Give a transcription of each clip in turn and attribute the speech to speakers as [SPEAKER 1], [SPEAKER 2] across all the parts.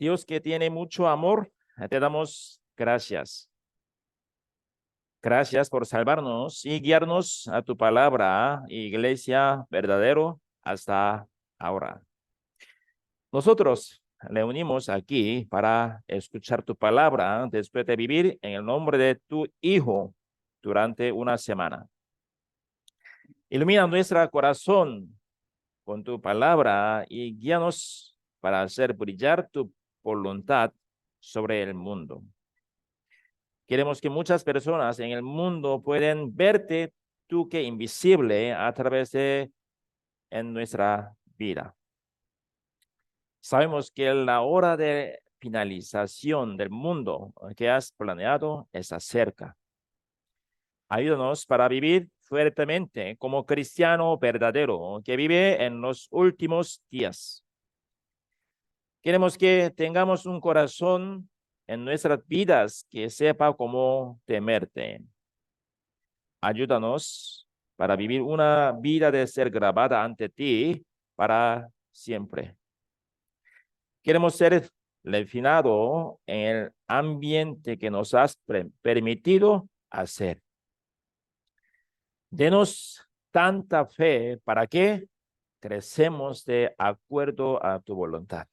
[SPEAKER 1] Dios que tiene mucho amor, te damos gracias. Gracias por salvarnos y guiarnos a tu palabra, iglesia verdadero, hasta ahora. Nosotros le unimos aquí para escuchar tu palabra después de vivir en el nombre de tu Hijo durante una semana. Ilumina nuestro corazón con tu palabra y guíanos para hacer brillar tu voluntad sobre el mundo. Queremos que muchas personas en el mundo puedan verte, tú que invisible, a través de en nuestra vida. Sabemos que la hora de finalización del mundo que has planeado está cerca. Ayúdanos para vivir fuertemente como cristiano verdadero que vive en los últimos días. Queremos que tengamos un corazón en nuestras vidas que sepa cómo temerte. Ayúdanos para vivir una vida de ser grabada ante ti para siempre. Queremos ser refinados en el ambiente que nos has permitido hacer. Denos tanta fe para que crecemos de acuerdo a tu voluntad.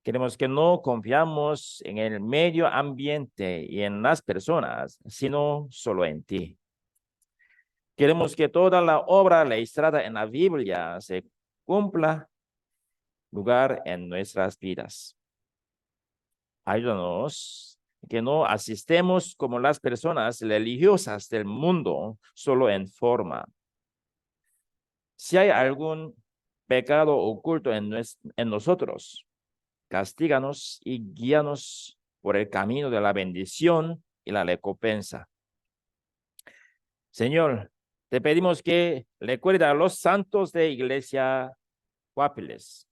[SPEAKER 1] Queremos que no confiamos en el medio ambiente y en las personas, sino solo en ti. Queremos que toda la obra registrada en la Biblia se cumpla lugar en nuestras vidas. Ayúdanos que no asistemos como las personas religiosas del mundo, solo en forma. Si hay algún pecado oculto en nosotros, castíganos y guíanos por el camino de la bendición y la recompensa. Señor, te pedimos que recuerde a los santos de Iglesia Guapiles.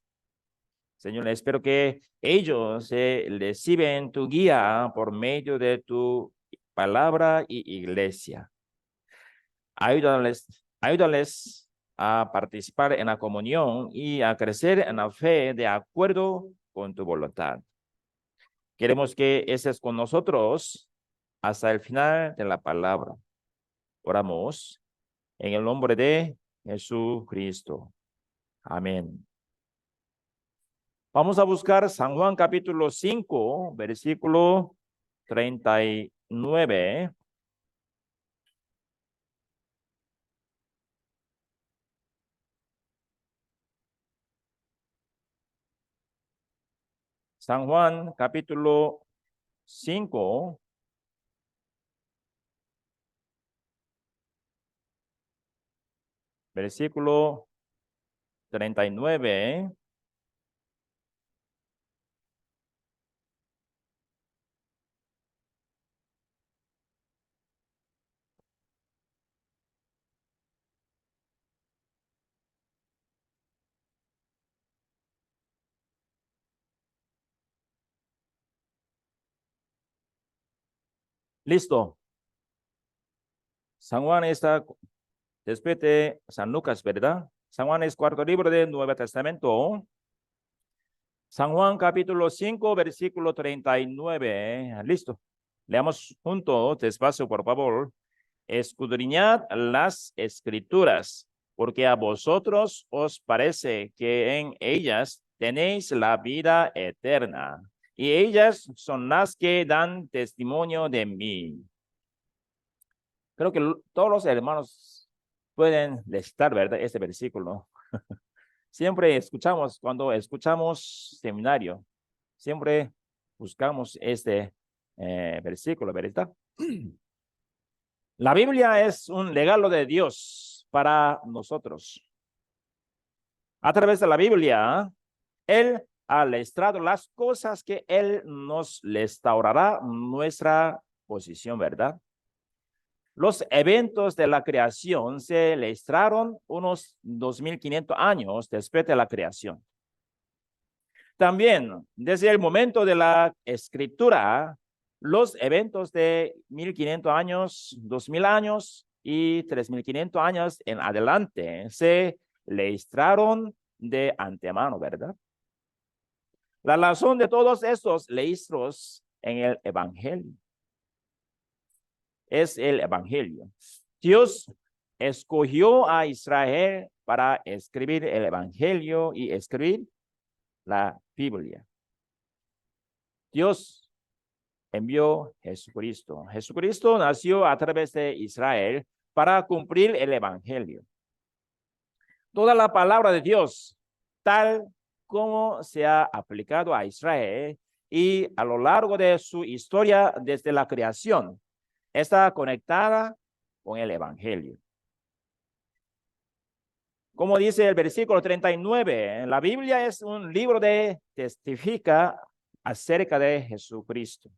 [SPEAKER 1] Señor, espero que ellos reciben tu guía por medio de tu palabra y iglesia. Ayúdales a participar en la comunión y a crecer en la fe de acuerdo con tu voluntad. Queremos que estés con nosotros hasta el final de la palabra. Oramos en el nombre de Jesucristo. Amén. Vamos a buscar San Juan capítulo 5, versículo 39. San Juan capítulo 5, versículo 39. Listo. San Juan está después de San Lucas, ¿verdad? San Juan es cuarto libro del Nuevo Testamento. San Juan capítulo 5, versículo 39. Listo. Leamos juntos, despacio, por favor. Escudriñad las escrituras, porque a vosotros os parece que en ellas tenéis la vida eterna, y ellas son las que dan testimonio de mí. Creo que todos los hermanos pueden estar, ¿verdad? Este versículo. Siempre escuchamos, cuando escuchamos seminario, siempre buscamos este versículo, ¿verdad? La Biblia es un regalo de Dios para nosotros. A través de la Biblia, Él ha registrado las cosas que Él nos restaurará nuestra posición, ¿verdad? Los eventos de la creación se registraron unos 2500 años después de la creación. También, desde el momento de la escritura, los eventos de 1500 años, 2000 años y 3500 años en adelante se registraron de antemano, ¿verdad? La razón de todos estos registros en el Evangelio es el Evangelio. Dios escogió a Israel para escribir el Evangelio y escribir la Biblia. Dios envió Jesucristo. Jesucristo nació a través de Israel para cumplir el Evangelio. Toda la palabra de Dios, tal como se ha aplicado a Israel y a lo largo de su historia desde la creación, está conectada con el Evangelio. Como dice el versículo 39, la Biblia es un libro que testifica acerca de Jesucristo.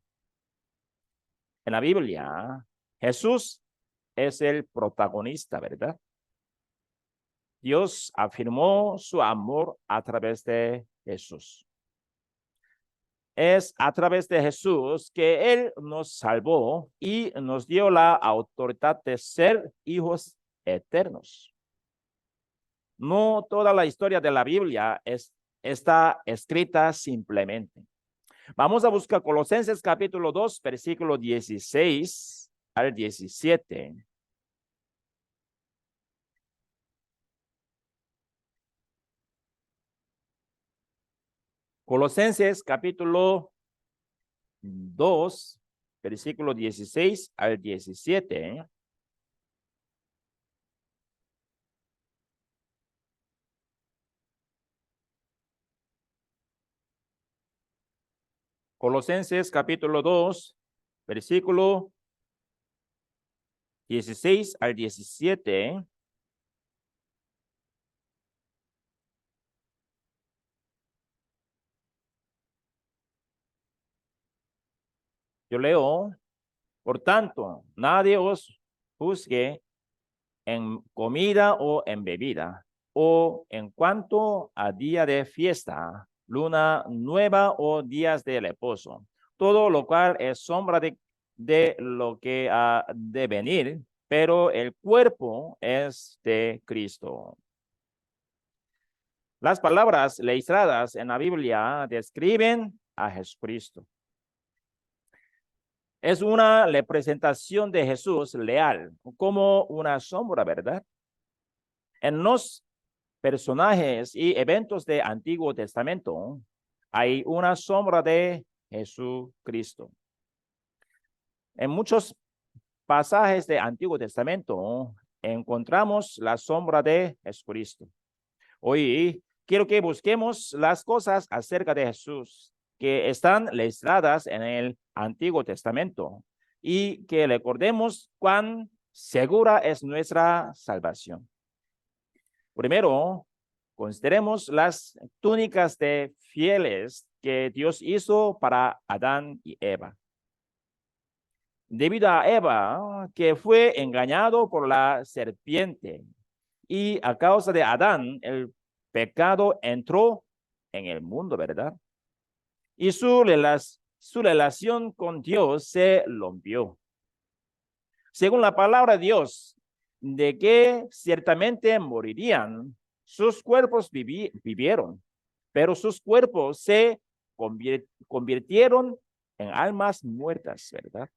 [SPEAKER 1] En la Biblia, Jesús es el protagonista, ¿verdad? Dios afirmó su amor a través de Jesús. Es a través de Jesús que Él nos salvó y nos dio la autoridad de ser hijos eternos. No toda la historia de la Biblia está escrita simplemente. Vamos a buscar Colosenses capítulo 2, versículo 16 al 17. Colosenses capítulo 2, versículo 16 al 17. Colosenses capítulo 2, versículo 16 al 17. Yo leo, por tanto, nadie os juzgue en comida o en bebida, o en cuanto a día de fiesta, luna nueva o días de reposo, todo lo cual es sombra de lo que ha de venir, pero el cuerpo es de Cristo. Las palabras registradas en la Biblia describen a Jesucristo. Es una representación de Jesús leal, como una sombra, ¿verdad? En los personajes y eventos del Antiguo Testamento hay una sombra de Jesucristo. En muchos pasajes del Antiguo Testamento encontramos la sombra de Jesucristo. Hoy quiero que busquemos las cosas acerca de Jesús que están listadas en el Antiguo Testamento y que recordemos cuán segura es nuestra salvación. Primero, consideremos las túnicas de fieles que Dios hizo para Adán y Eva. Debido a Eva, que fue engañado por la serpiente, y a causa de Adán, el pecado entró en el mundo, ¿verdad? Y su relación con Dios se rompió. Según la palabra de Dios, de que ciertamente morirían, sus cuerpos vivieron, pero sus cuerpos se convirtieron en almas muertas, ¿verdad?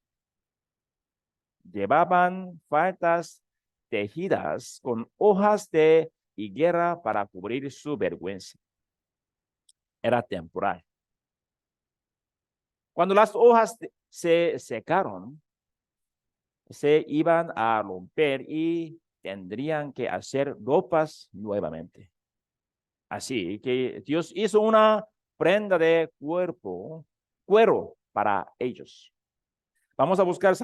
[SPEAKER 1] Llevaban faltas tejidas con hojas de higuera para cubrir su vergüenza. Era temporal. Cuando las hojas se secaron, se iban a romper y tendrían que hacer ropas nuevamente. Así que Dios hizo una prenda de cuero para ellos. Vamos a buscar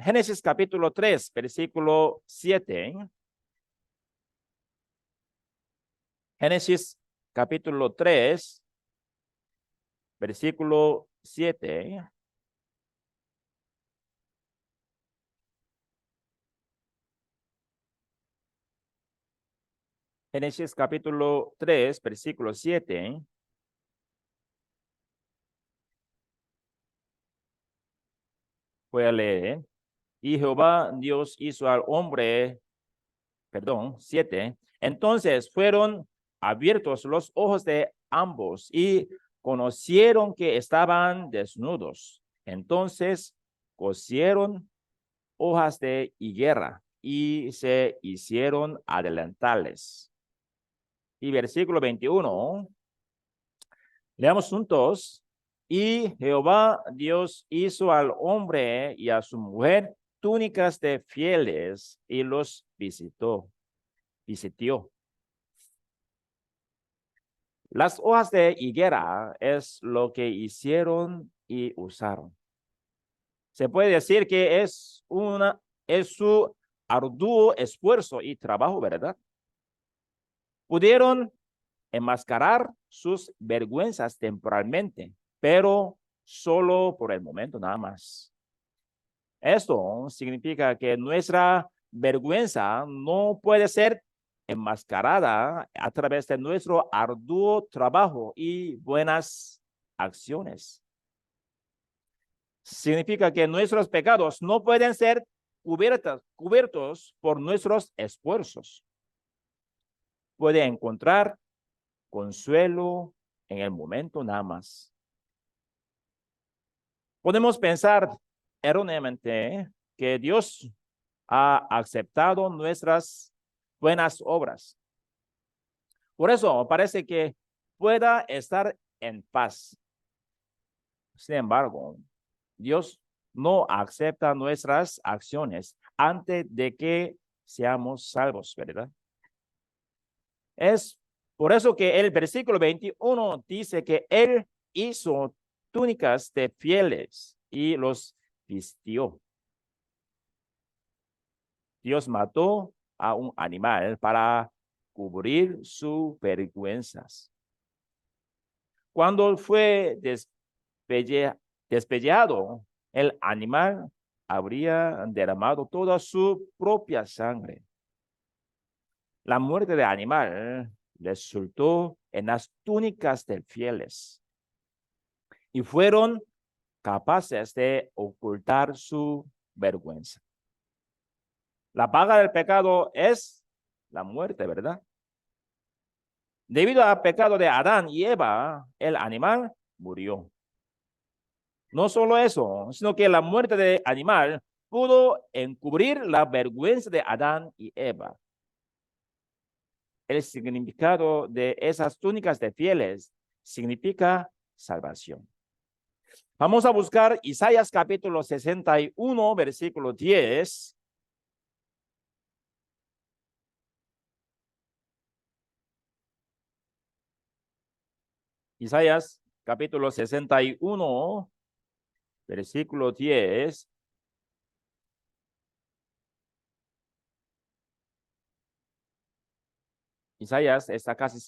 [SPEAKER 1] Génesis capítulo 3, versículo 7. Génesis capítulo 3, versículo 7. Génesis capítulo 3, versículo 7. Voy a leer. Y Jehová Dios hizo al hombre, 7. Entonces fueron abiertos los ojos de ambos y conocieron que estaban desnudos. Entonces cosieron hojas de higuera y se hicieron delantales. Y versículo 21, leamos juntos. Y Jehová Dios hizo al hombre y a su mujer túnicas de pieles y los visitió. Las hojas de higuera es lo que hicieron y usaron. Se puede decir que es su arduo esfuerzo y trabajo, ¿verdad? Pudieron enmascarar sus vergüenzas temporalmente, pero solo por el momento nada más. Esto significa que nuestra vergüenza no puede ser enmascarada a través de nuestro arduo trabajo y buenas acciones. Significa que nuestros pecados no pueden ser cubiertos por nuestros esfuerzos. Puede encontrar consuelo en el momento nada más. Podemos pensar erróneamente que Dios ha aceptado nuestras buenas obras. Por eso parece que pueda estar en paz. Sin embargo, Dios no acepta nuestras acciones antes de que seamos salvos, ¿verdad? Es por eso que el versículo 21 dice que Él hizo túnicas de pieles y los vistió. Dios mató a un animal para cubrir sus vergüenzas. Cuando fue despellado, el animal habría derramado toda su propia sangre. La muerte del animal resultó en las túnicas de pieles y fueron capaces de ocultar su vergüenza. La paga del pecado es la muerte, ¿verdad? Debido al pecado de Adán y Eva, el animal murió. No solo eso, sino que la muerte del animal pudo encubrir la vergüenza de Adán y Eva. El significado de esas túnicas de pieles significa salvación. Vamos a buscar Isaías capítulo 61, versículo 10. Isaías capítulo 61, versículo 10. Isaías está casi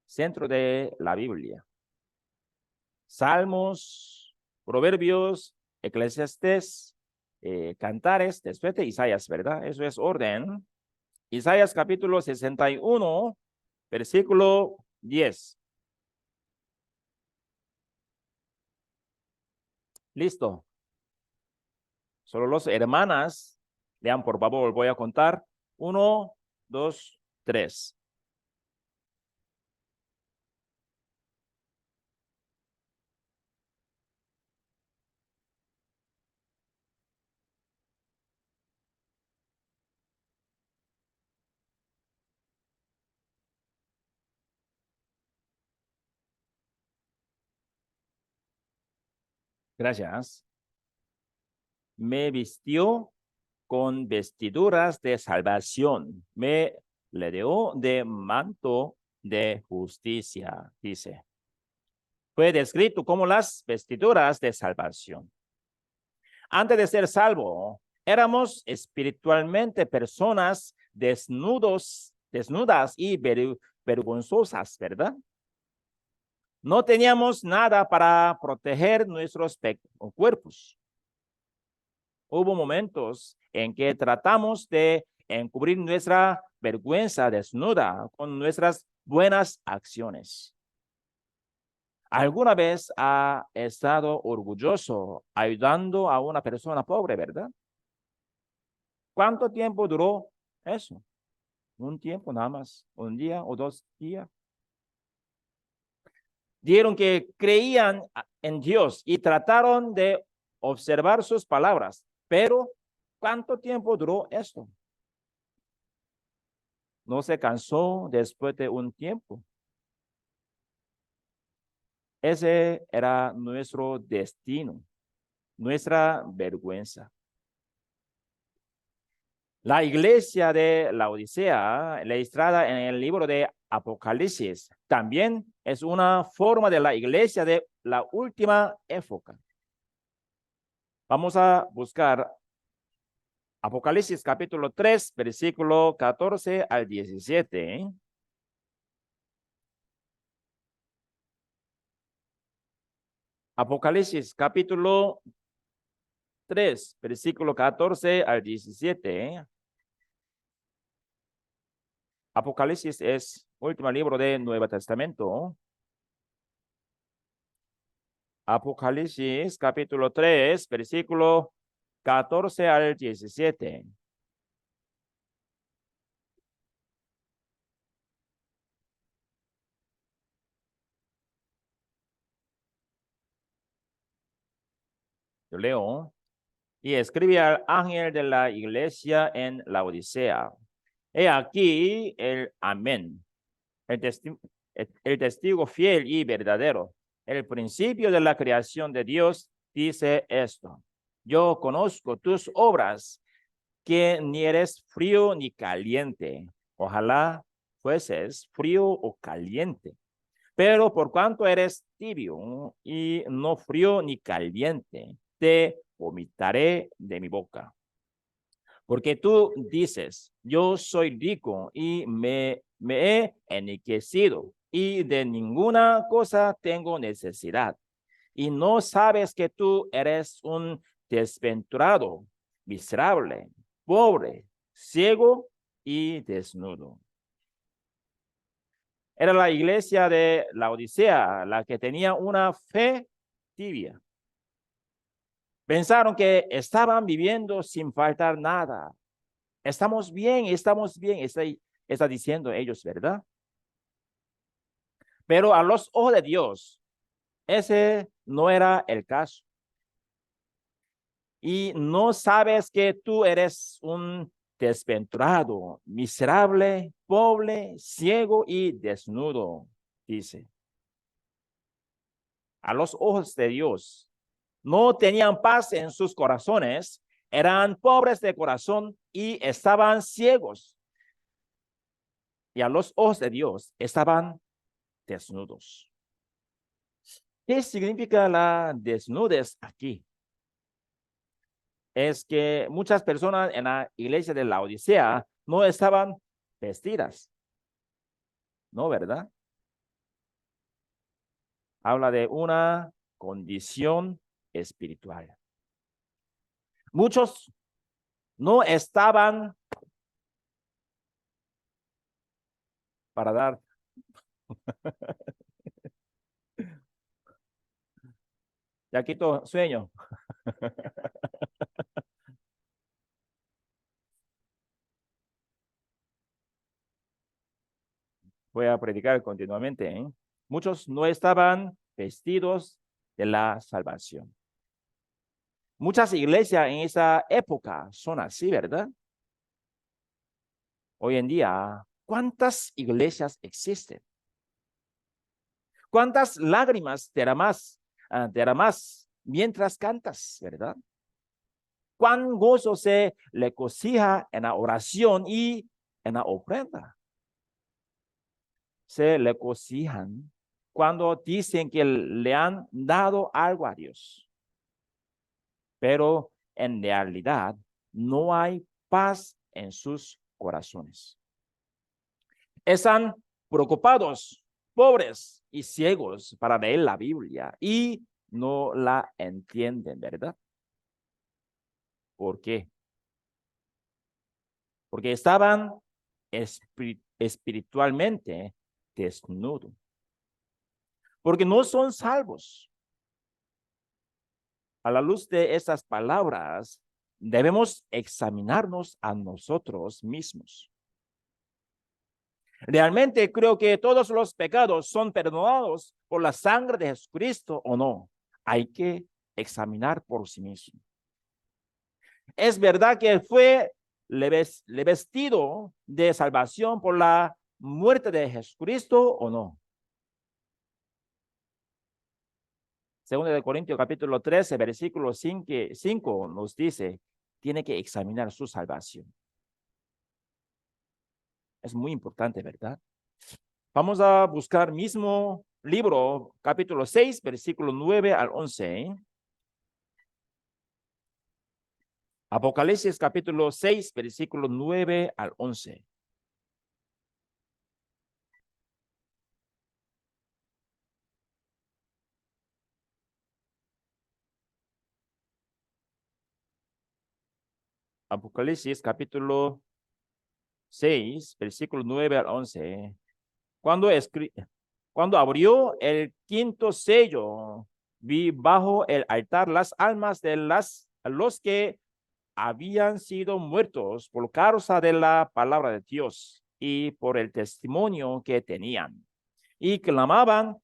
[SPEAKER 1] centro de la Biblia. Salmos, Proverbios, Eclesiastés, Cantares, después de Isaías, ¿verdad? Eso es orden. Isaías capítulo 61, versículo 10. Listo. Solo los hermanas, lean por favor, voy a contar. 1, 2, 3. Gracias. Me vistió con vestiduras de salvación. Me le dio de manto de justicia, dice. Fue descrito como las vestiduras de salvación. Antes de ser salvo, éramos espiritualmente personas desnudas y vergonzosas, ¿verdad? No teníamos nada para proteger nuestros cuerpos. Hubo momentos en que tratamos de encubrir nuestra vergüenza desnuda con nuestras buenas acciones. ¿Alguna vez ha estado orgulloso ayudando a una persona pobre, verdad? ¿Cuánto tiempo duró eso? Un tiempo nada más, un día o 2 días. Dijeron que creían en Dios y trataron de observar sus palabras. Pero, ¿cuánto tiempo duró esto? No se cansó después de un tiempo. Ese era nuestro destino, nuestra vergüenza. La iglesia de la Odisea, registrada en el libro de Apocalipsis, también es una forma de la iglesia de la última época. Vamos a buscar Apocalipsis capítulo 3, versículo 14 al 17. Apocalipsis capítulo 3, versículo 14 al 17. Apocalipsis es el último libro del Nuevo Testamento. Apocalipsis capítulo 3, versículo 14 al 17. Yo leo. Y escribe al ángel de la iglesia en la Odisea. He aquí el amén, el testigo fiel y verdadero. El principio de la creación de Dios dice esto. Yo conozco tus obras, que ni eres frío ni caliente. Ojalá fueses frío o caliente. Pero por cuanto eres tibio y no frío ni caliente, te vomitaré de mi boca. Porque tú dices, yo soy rico y me he enriquecido y de ninguna cosa tengo necesidad. Y no sabes que tú eres un desventurado, miserable, pobre, ciego y desnudo. Era la iglesia de la Odisea la que tenía una fe tibia. Pensaron que estaban viviendo sin faltar nada. Estamos bien, está diciendo ellos, ¿verdad? Pero a los ojos de Dios, ese no era el caso. Y no sabes que tú eres un desventurado, miserable, pobre, ciego y desnudo, dice. A los ojos de Dios, no tenían paz en sus corazones, eran pobres de corazón y estaban ciegos. Y a los ojos de Dios estaban desnudos. ¿Qué significa la desnudez aquí? Es que muchas personas en la iglesia de la Odisea no estaban vestidas. ¿No, verdad? Habla de una condición espiritual. Muchos no estaban para dar. Ya quito sueño. Voy a predicar continuamente. Muchos no estaban vestidos de la salvación. Muchas iglesias en esa época son así, ¿verdad? Hoy en día, ¿cuántas iglesias existen? ¿Cuántas lágrimas derramas mientras cantas, verdad? ¿Cuán gozo se le cocija en la oración y en la ofrenda? Se le cocijan cuando dicen que le han dado algo a Dios. Pero en realidad no hay paz en sus corazones. Están preocupados, pobres y ciegos para leer la Biblia y no la entienden, ¿verdad? ¿Por qué? Porque estaban espiritualmente desnudos. Porque no son salvos. A la luz de estas palabras, debemos examinarnos a nosotros mismos. ¿Realmente creo que todos los pecados son perdonados por la sangre de Jesucristo o no? Hay que examinar por sí mismo. ¿Es verdad que fue vestido de salvación por la muerte de Jesucristo o no? Segundo de Corintios capítulo 13, versículo 5 nos dice, tiene que examinar su salvación. Es muy importante, ¿verdad? Vamos a buscar mismo libro, capítulo 6, versículo 9 al 11. Apocalipsis capítulo 6, versículo 9 al 11. Apocalipsis capítulo 6, versículo 9 al 11. Cuando abrió el quinto sello, vi bajo el altar las almas de los que habían sido muertos por causa de la palabra de Dios y por el testimonio que tenían. Y clamaban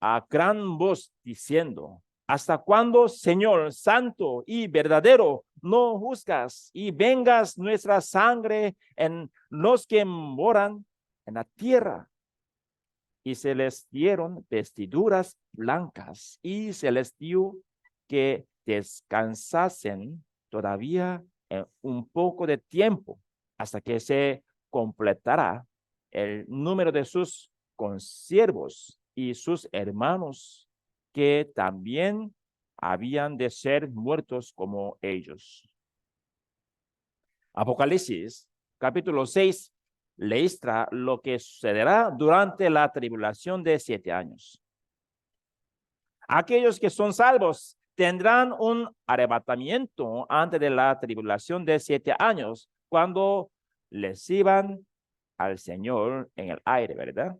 [SPEAKER 1] a gran voz diciendo, ¿hasta cuándo, Señor santo y verdadero, no juzgas y vengas nuestra sangre en los que moran en la tierra? Y se les dieron vestiduras blancas y se les dio que descansasen todavía un poco de tiempo hasta que se completara el número de sus consiervos y sus hermanos que también habían de ser muertos como ellos. Apocalipsis capítulo 6 le illustra lo que sucederá durante la tribulación de 7 años. Aquellos que son salvos tendrán un arrebatamiento antes de la tribulación de 7 años, cuando reciban al Señor en el aire, ¿verdad?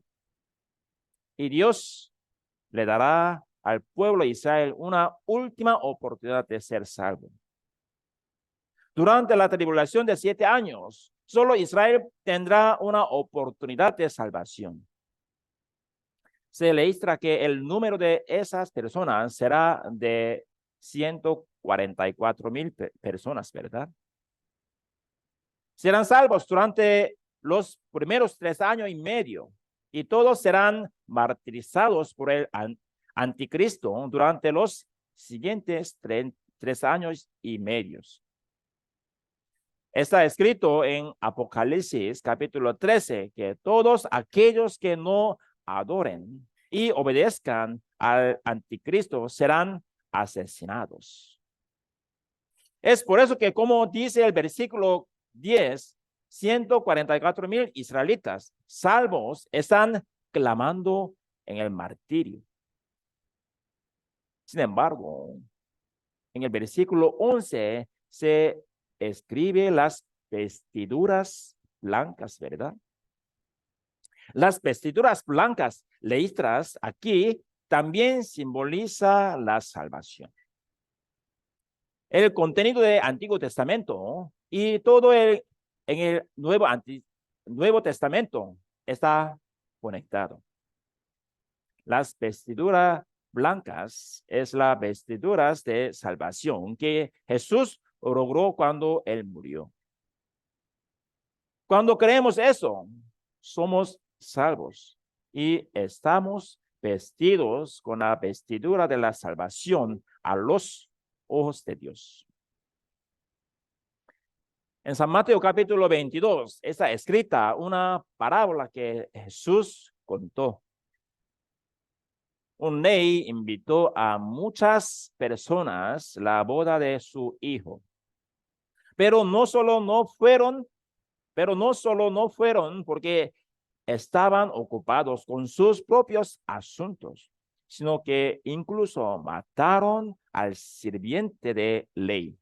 [SPEAKER 1] Y Dios le dará al pueblo de Israel una última oportunidad de ser salvo. Durante la tribulación de 7 años, solo Israel tendrá una oportunidad de salvación. Se le illustra que el número de esas personas será de 144,000 personas, ¿verdad? Serán salvos durante los primeros 3 años y medio y todos serán martirizados por el anticristo durante los siguientes 3 años y medio. Está escrito en Apocalipsis capítulo 13 que todos aquellos que no adoren y obedezcan al anticristo serán asesinados. Es por eso que, como dice el versículo 10, 144,000 israelitas salvos están clamando en el martirio. Sin embargo, en el versículo 11 se escribe las vestiduras blancas, ¿verdad? Las vestiduras blancas leídas aquí también simboliza la salvación. El contenido del Antiguo Testamento y todo en el Nuevo Testamento está conectado. Las vestiduras blancas es las vestiduras de salvación que Jesús logró cuando él murió. Cuando creemos eso, somos salvos y estamos vestidos con la vestidura de la salvación a los ojos de Dios. En San Mateo capítulo 22 está escrita una parábola que Jesús contó. Un rey invitó a muchas personas a la boda de su hijo. Pero no solo no fueron porque estaban ocupados con sus propios asuntos, sino que incluso mataron al sirviente de ley.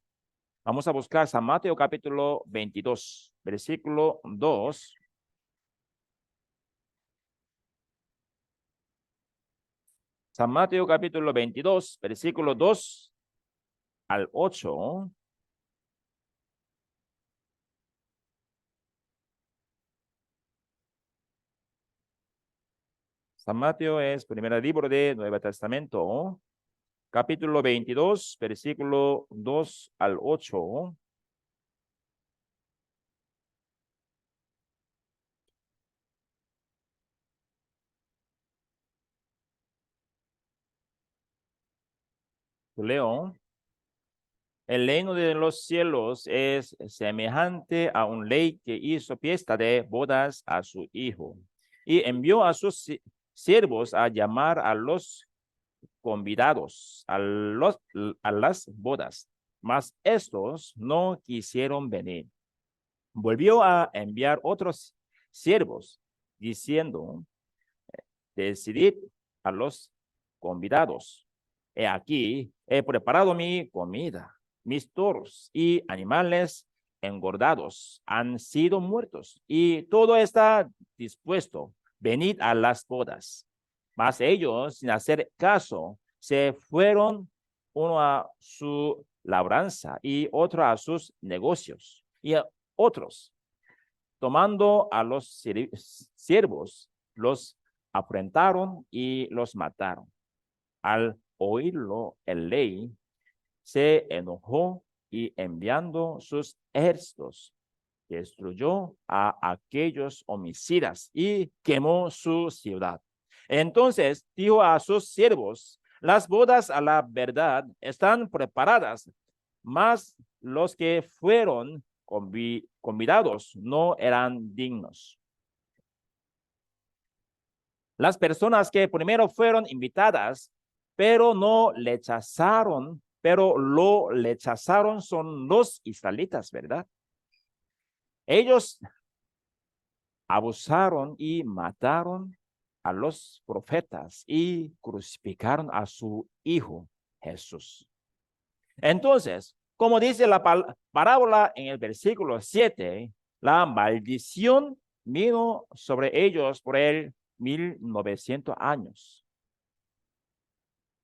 [SPEAKER 1] Vamos a buscar San Mateo capítulo 22, versículo 2. San Mateo capítulo 22, versículo 2 al 8. San Mateo es primer libro de Nuevo Testamento, capítulo 22, versículo 2 al 8. Leo. El reino de los cielos es semejante a un rey que hizo fiesta de bodas a su hijo y envió a sus siervos a llamar a los convidados a las bodas, mas estos no quisieron venir. Volvió a enviar otros siervos diciendo, decidid a los convidados. He aquí, he preparado mi comida. Mis toros y animales engordados han sido muertos y todo está dispuesto. Venid a las bodas. Mas ellos, sin hacer caso, se fueron, uno a su labranza y otro a sus negocios. Y a otros, tomando a los siervos, los afrentaron y los mataron. Al oírlo, el rey se enojó y enviando sus ejércitos, destruyó a aquellos homicidas y quemó su ciudad. Entonces dijo a sus siervos, las bodas a la verdad están preparadas, mas los que fueron convidados no eran dignos. Las personas que primero fueron invitadas, pero lo rechazaron son los israelitas, ¿verdad? Ellos abusaron y mataron a los profetas y crucificaron a su hijo Jesús. Entonces, como dice la parábola en el versículo 7, la maldición vino sobre ellos por 1900 años.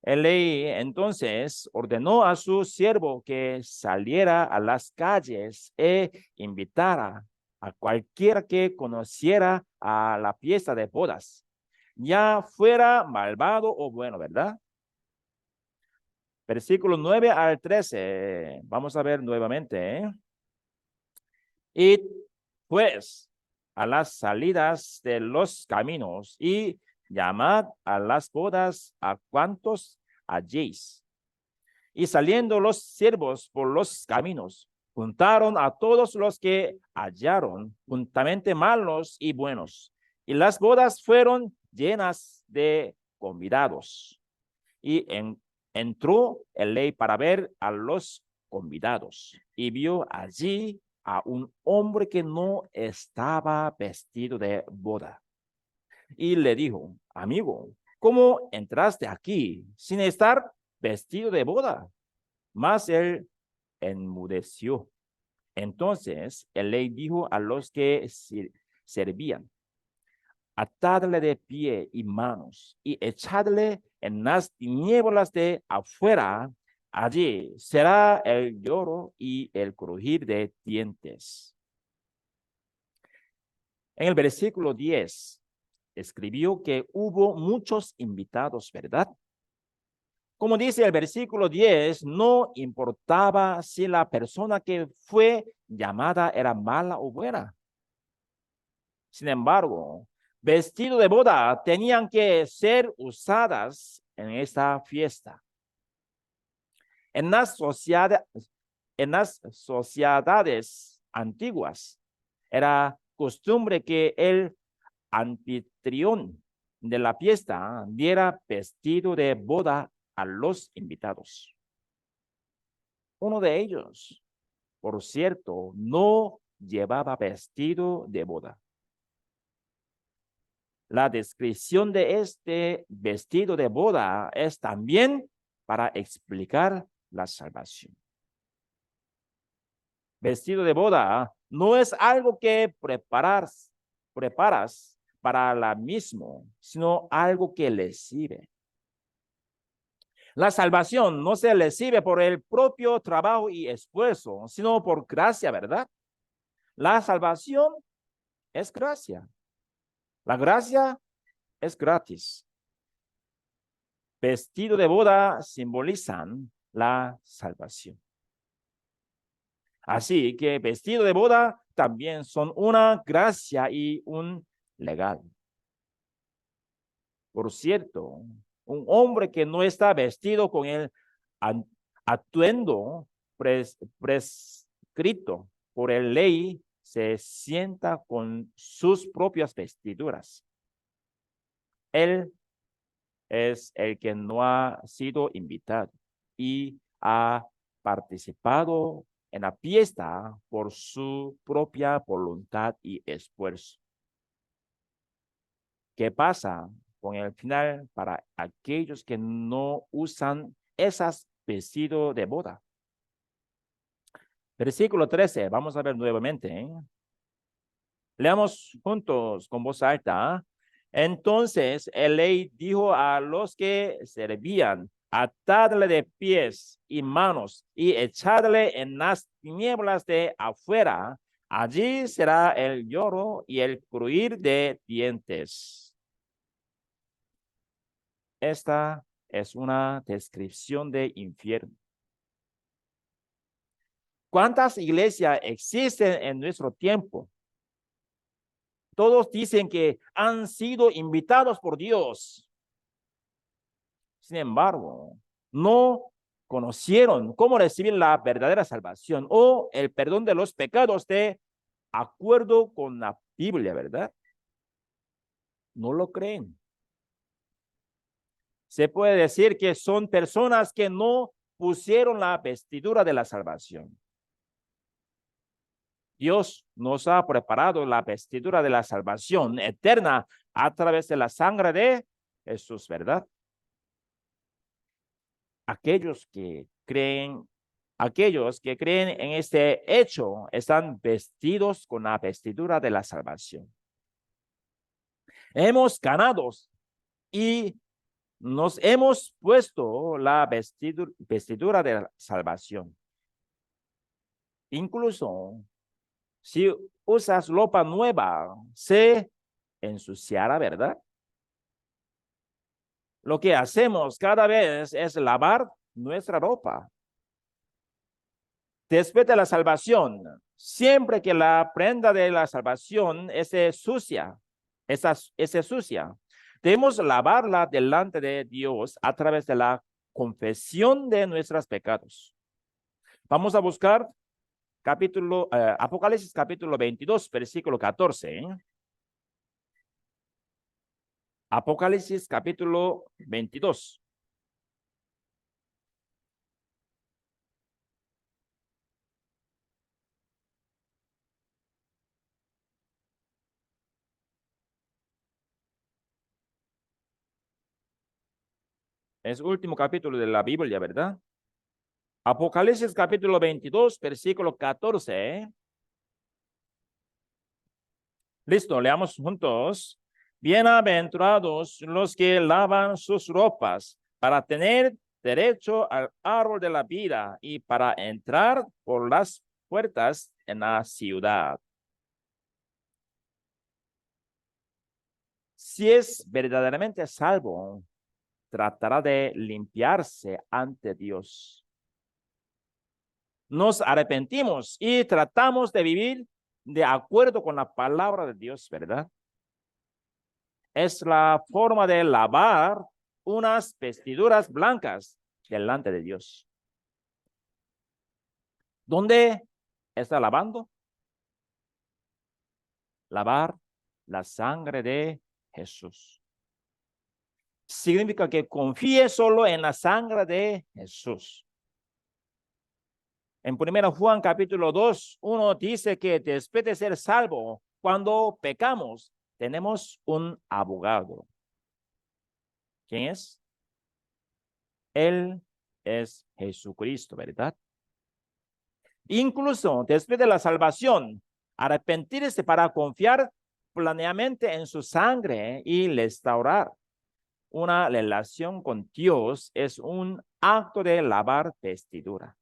[SPEAKER 1] El rey entonces ordenó a su siervo que saliera a las calles e invitara a cualquiera que conociera a la fiesta de bodas, ya fuera malvado o bueno, ¿verdad? Versículos 9 al 13. Vamos a ver nuevamente. Y pues a las salidas de los caminos y llamad a las bodas a cuantos halléis. Y saliendo los siervos por los caminos, juntaron a todos los que hallaron, juntamente malos y buenos. Y las bodas fueron llenas de convidados. Y entró el rey para ver a los convidados y vio allí a un hombre que no estaba vestido de boda. Y le dijo, amigo, ¿cómo entraste aquí sin estar vestido de boda? Mas él enmudeció. Entonces el rey dijo a los que servían, atadle de pie y manos y echadle en las tinieblas de afuera. Allí será el lloro y el crujir de dientes. En el versículo 10 escribió que hubo muchos invitados, ¿verdad? Como dice el versículo 10, no importaba si la persona que fue llamada era mala o buena. Sin embargo, vestido de boda tenían que ser usadas en esta fiesta. En las sociedades antiguas era costumbre que el anfitrión de la fiesta diera vestido de boda a los invitados. Uno de ellos, por cierto, no llevaba vestido de boda. La descripción de este vestido de boda es también para explicar la salvación. Vestido de boda no es algo que preparas para la misma, sino algo que recibe. La salvación no se recibe por el propio trabajo y esfuerzo, sino por gracia, ¿verdad? La salvación es gracia. La gracia es gratis. Vestido de boda simbolizan la salvación. Así que vestido de boda también son una gracia y un legal. Por cierto, un hombre que no está vestido con el atuendo prescrito por la ley se sienta con sus propias vestiduras. Él es el que no ha sido invitado y ha participado en la fiesta por su propia voluntad y esfuerzo. ¿Qué pasa con el final para aquellos que no usan esas vestidos de boda? Versículo 13, vamos a ver nuevamente. Leamos juntos con voz alta. Entonces el ley dijo a los que servían: atadle de pies y manos y echadle en las tinieblas de afuera. Allí será el lloro y el crujir de dientes. Esta es una descripción de infierno. ¿Cuántas iglesias existen en nuestro tiempo? Todos dicen que han sido invitados por Dios. Sin embargo, no conocieron cómo recibir la verdadera salvación o el perdón de los pecados de acuerdo con la Biblia, ¿verdad? No lo creen. Se puede decir que son personas que no pusieron la vestidura de la salvación. Dios nos ha preparado la vestidura de la salvación eterna a través de la sangre de Jesús, ¿verdad? Aquellos que creen en este hecho están vestidos con la vestidura de la salvación. Hemos ganado y nos hemos puesto la vestidura de la salvación. Incluso si usas ropa nueva, se ensuciará, ¿verdad? Lo que hacemos cada vez es lavar nuestra ropa. Después de la salvación, siempre que la prenda de la salvación es sucia, debemos lavarla delante de Dios a través de la confesión de nuestros pecados. Vamos a buscar Apocalipsis capítulo 22, versículo 14. Apocalipsis capítulo 22. Es el último capítulo de la Biblia, ¿verdad? Apocalipsis capítulo 22, versículo 14. Listo, leamos juntos. Bienaventurados los que lavan sus ropas para tener derecho al árbol de la vida y para entrar por las puertas en la ciudad. Si es verdaderamente salvo, tratará de limpiarse ante Dios. Nos arrepentimos y tratamos de vivir de acuerdo con la palabra de Dios, ¿verdad? Es la forma de lavar unas vestiduras blancas delante de Dios. ¿Dónde está lavando? Lavar la sangre de Jesús. Significa que confíe solo en la sangre de Jesús. En 1 Juan capítulo 2, 1 dice que después de ser salvo, cuando pecamos, tenemos un abogado. ¿Quién es? Él es Jesucristo, ¿verdad? Incluso después de la salvación, arrepentirse para confiar planeamente en su sangre y restaurar una relación con Dios es un acto de lavar vestidura.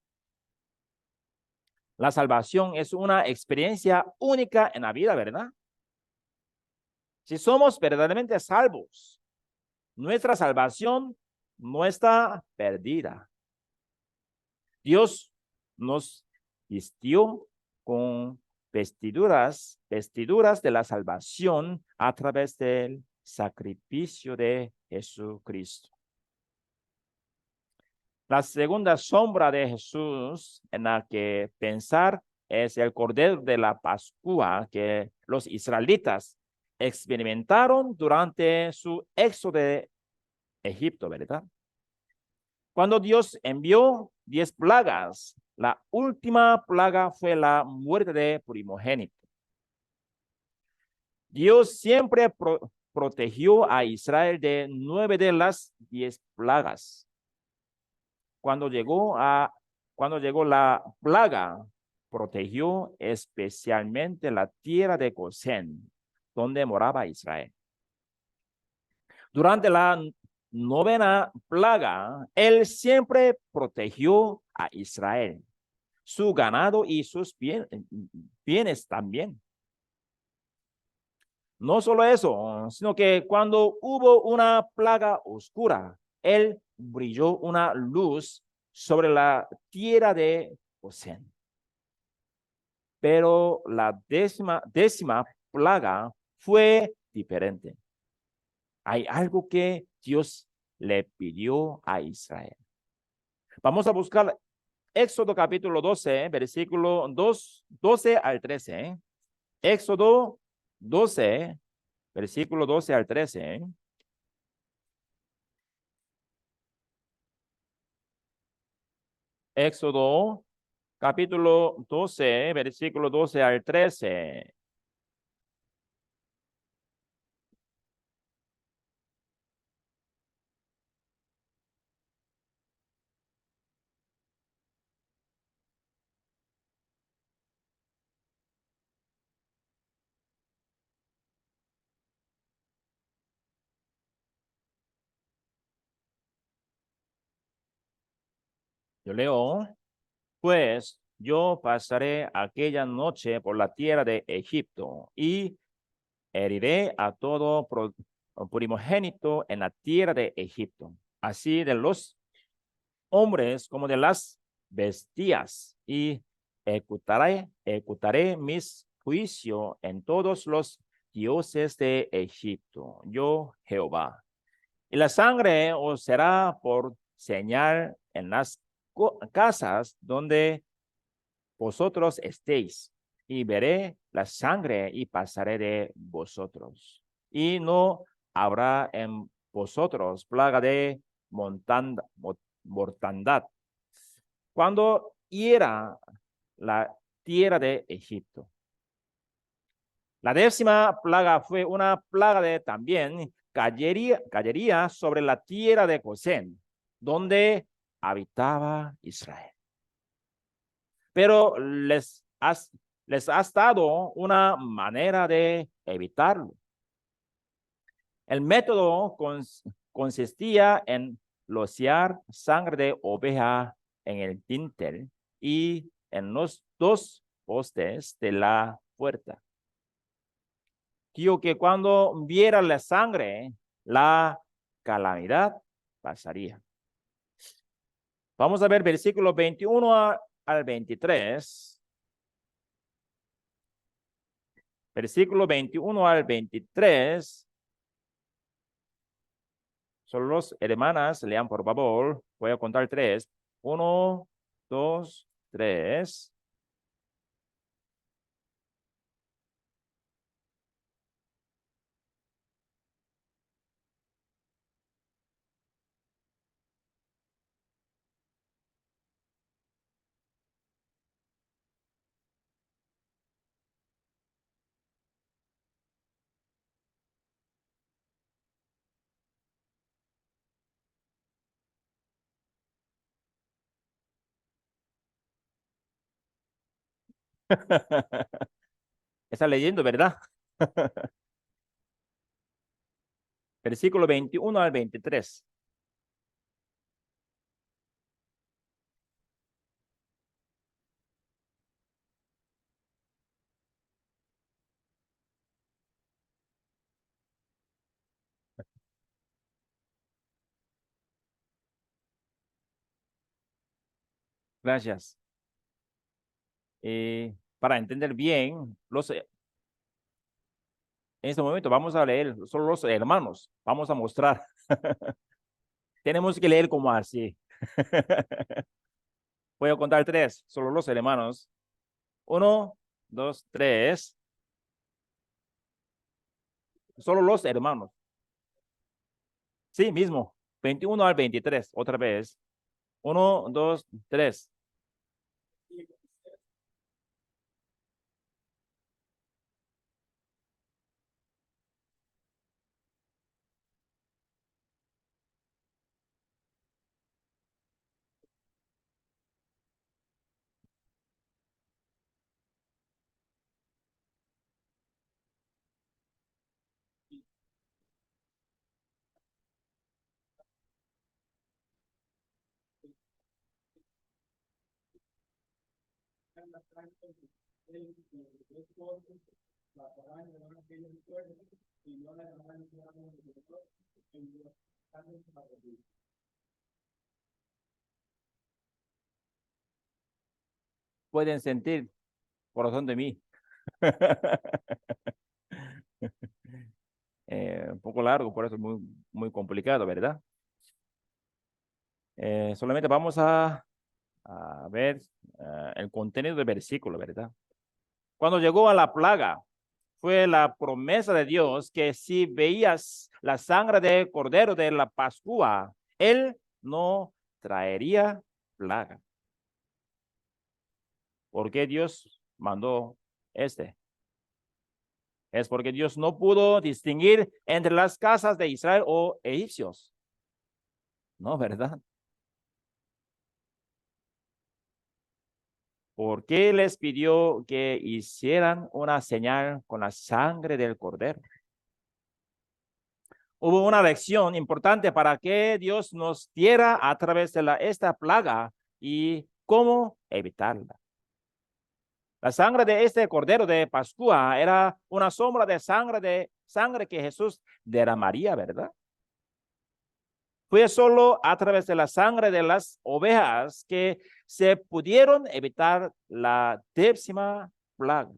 [SPEAKER 1] La salvación es una experiencia única en la vida, ¿verdad? Si somos verdaderamente salvos, nuestra salvación no está perdida. Dios nos vistió con vestiduras de la salvación a través del sacrificio de Jesucristo. La segunda sombra de Jesús en la que pensar es el Cordero de la Pascua que los israelitas experimentaron durante su éxodo de Egipto, ¿verdad? Cuando Dios envió 10 plagas, la última plaga fue la muerte de primogénito. Dios siempre protegió a Israel de 9 de las 10 plagas. Cuando llegó la plaga, protegió especialmente la tierra de Gosén, donde moraba Israel. Durante la novena plaga, él siempre protegió a Israel, su ganado y sus bienes también. No solo eso, sino que cuando hubo una plaga oscura, él brilló una luz sobre la tierra de Gosén. Pero la décima plaga fue diferente. Hay algo que Dios le pidió a Israel. Vamos a buscar Éxodo capítulo 12, versículo 12 al 13. Éxodo 12, versículo 12 al 13. Éxodo capítulo 12, versículo 12 al 13. Yo leo, pues yo pasaré aquella noche por la tierra de Egipto y heriré a todo primogénito en la tierra de Egipto, así de los hombres como de las bestias, y ejecutaré mis juicios en todos los dioses de Egipto, yo Jehová. Y la sangre os será por señal en las casas donde vosotros estéis, y veré la sangre y pasaré de vosotros. Y no habrá en vosotros plaga de mortandad cuando hiera la tierra de Egipto. La décima plaga fue una plaga de también cayería sobre la tierra de Gosén, donde habitaba Israel. Pero les has dado una manera de evitarlo. El método consistía en rociar sangre de oveja en el dintel y en los dos postes de la puerta. Digo que cuando viera la sangre, la calamidad pasaría. Vamos a ver versículos 21 al 23. Versículo 21 al 23. Solo los hermanas, lean por favor. Voy a contar 3. 1, 2, 3. Está leyendo, ¿verdad? Versículo 21 al 23. Gracias. Para entender bien, en este momento vamos a leer solo los hermanos. Vamos a mostrar. Tenemos que leer como así. Voy a contar 3, solo los hermanos. 1, 2, 3. Solo los hermanos. Sí, mismo. 21 al 23, otra vez. 1, 2, 3. Pueden sentir corazón de mí. Un poco largo, por eso es muy complicado, ¿verdad? Solamente vamos a ver el contenido del versículo, ¿verdad? Cuando llegó a la plaga, fue la promesa de Dios que si veías la sangre del cordero de la Pascua, él no traería plaga. ¿Por qué Dios mandó este? Es porque Dios no pudo distinguir entre las casas de Israel o egipcios. No, ¿verdad? ¿Por qué les pidió que hicieran una señal con la sangre del cordero? Hubo una lección importante para que Dios nos diera a través de esta plaga y cómo evitarla. La sangre de este cordero de Pascua era una sombra de sangre que Jesús derramaría, ¿verdad? Fue solo a través de la sangre de las ovejas que se pudieron evitar la 10ª plaga.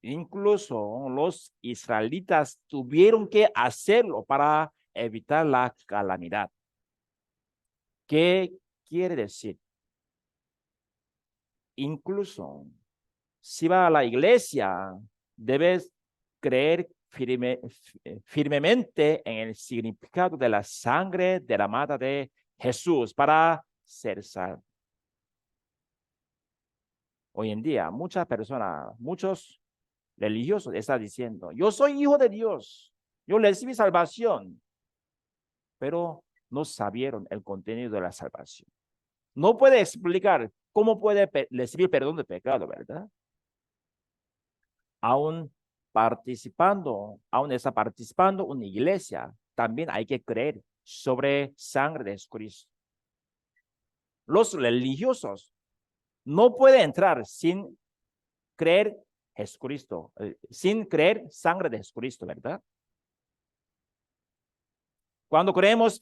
[SPEAKER 1] Incluso los israelitas tuvieron que hacerlo para evitar la calamidad. ¿Qué quiere decir? Incluso si va a la iglesia, debes creer firmemente en el significado de la sangre derramada de Jesús para ser salvo. Hoy en día, muchas personas, muchos religiosos están diciendo, yo soy hijo de Dios, yo recibí salvación, pero no sabieron el contenido de la salvación. No puede explicar cómo puede recibir perdón de pecado, ¿verdad? Aún está participando una iglesia, también hay que creer sobre sangre de Jesucristo. Los religiosos no pueden entrar sin creer Jesucristo, sin creer sangre de Jesucristo, ¿verdad? Cuando creemos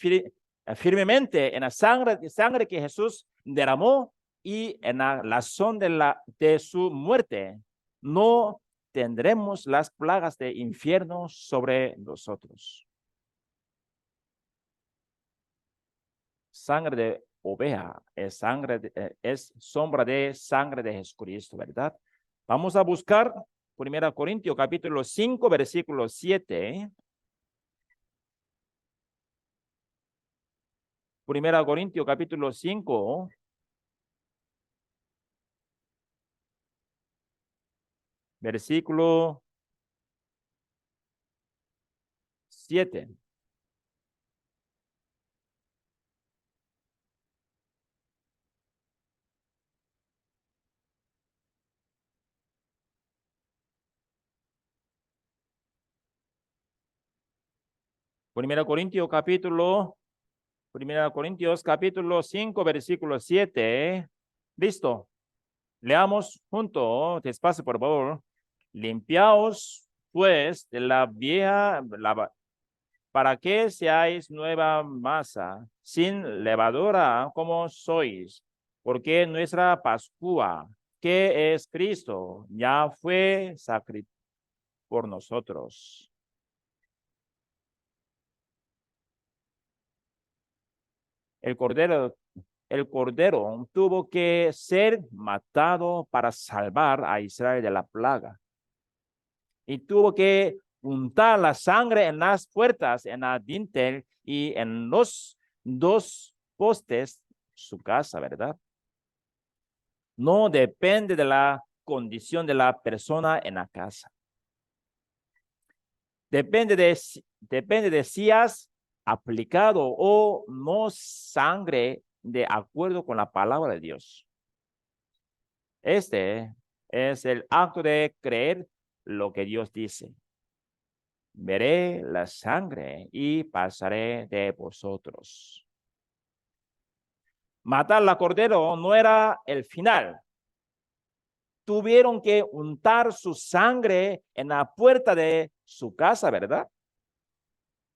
[SPEAKER 1] firmemente en la sangre que Jesús derramó y en la razón de su muerte, no tendremos las plagas de infierno sobre nosotros. Sangre de oveja es sombra de sangre de Jesucristo, ¿verdad? Vamos a buscar 1 Corintios capítulo 5, versículo 7. 1 Corintios capítulo 5, versículo 7. Primera Corintios capítulo 5, versículo 7. Listo. Leamos junto, despacio por favor. Limpiaos pues de la para que seáis nueva masa, sin levadura como sois, porque nuestra Pascua, que es Cristo, ya fue sacrificado por nosotros. El cordero tuvo que ser matado para salvar a Israel de la plaga. Y tuvo que untar la sangre en las puertas, en la dintel y en los dos postes su casa, ¿verdad? No depende de la condición de la persona en la casa. Depende de si has aplicado o no sangre de acuerdo con la palabra de Dios. Este es el acto de creer lo que Dios dice. Veré la sangre y pasaré de vosotros. Matar la cordero no era el final. Tuvieron que untar su sangre en la puerta de su casa, ¿verdad?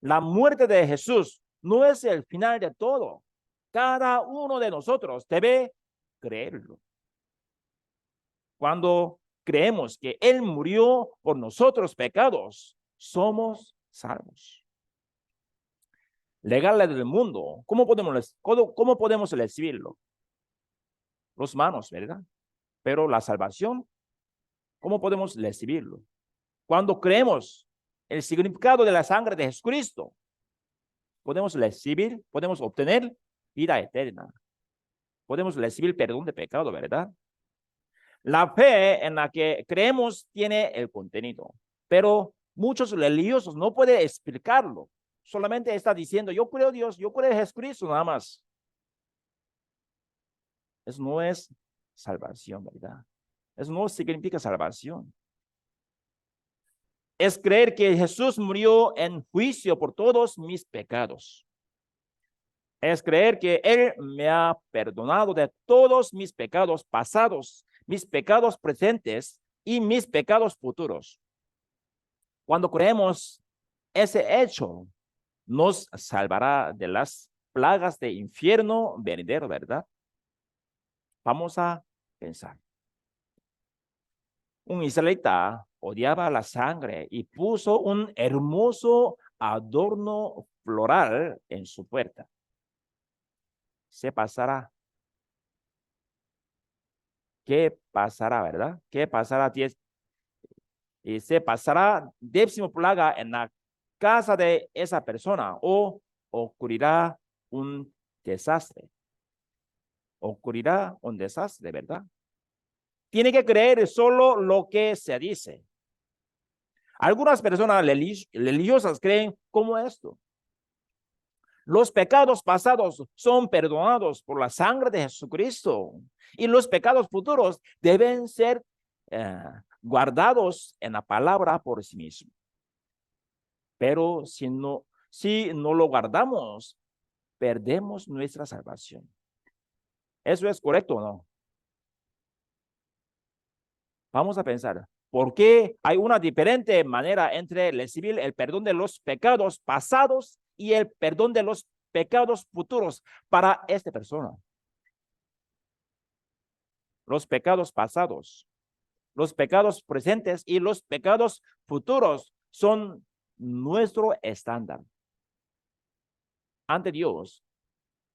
[SPEAKER 1] La muerte de Jesús no es el final de todo. Cada uno de nosotros debe creerlo. Cuando creemos que Él murió por nosotros pecados, somos salvos. Legal del mundo, ¿cómo podemos recibirlo? Los manos, ¿verdad? Pero la salvación, ¿cómo podemos recibirlo? Cuando creemos el significado de la sangre de Jesucristo, podemos recibir, podemos obtener vida eterna. Podemos recibir perdón de pecado, ¿verdad? La fe en la que creemos tiene el contenido, pero muchos religiosos no pueden explicarlo. Solamente está diciendo, yo creo en Dios, yo creo en Jesucristo, nada más. Eso no es salvación, ¿verdad? Eso no significa salvación. Es creer que Jesús murió en juicio por todos mis pecados. Es creer que Él me ha perdonado de todos mis pecados pasados, mis pecados presentes y mis pecados futuros. Cuando creemos ese hecho, nos salvará de las plagas de infierno venidero, ¿verdad? Vamos a pensar. Un israelita odiaba la sangre y puso un hermoso adorno floral en su puerta. Se pasará. ¿Qué pasará, verdad? ¿Qué pasará? Y se pasará 10ª plaga en la casa de esa persona o ocurrirá un desastre. Ocurrirá un desastre, ¿verdad? Tiene que creer solo lo que se dice. Algunas personas religiosas creen como esto. Los pecados pasados son perdonados por la sangre de Jesucristo y los pecados futuros deben ser guardados en la palabra por sí mismo. Pero si no lo guardamos, perdemos nuestra salvación. ¿Eso es correcto o no? Vamos a pensar, ¿por qué hay una diferente manera entre recibir el perdón de los pecados pasados y el perdón de los pecados futuros para esta persona? Los pecados pasados, los pecados presentes y los pecados futuros son nuestro estándar. Ante Dios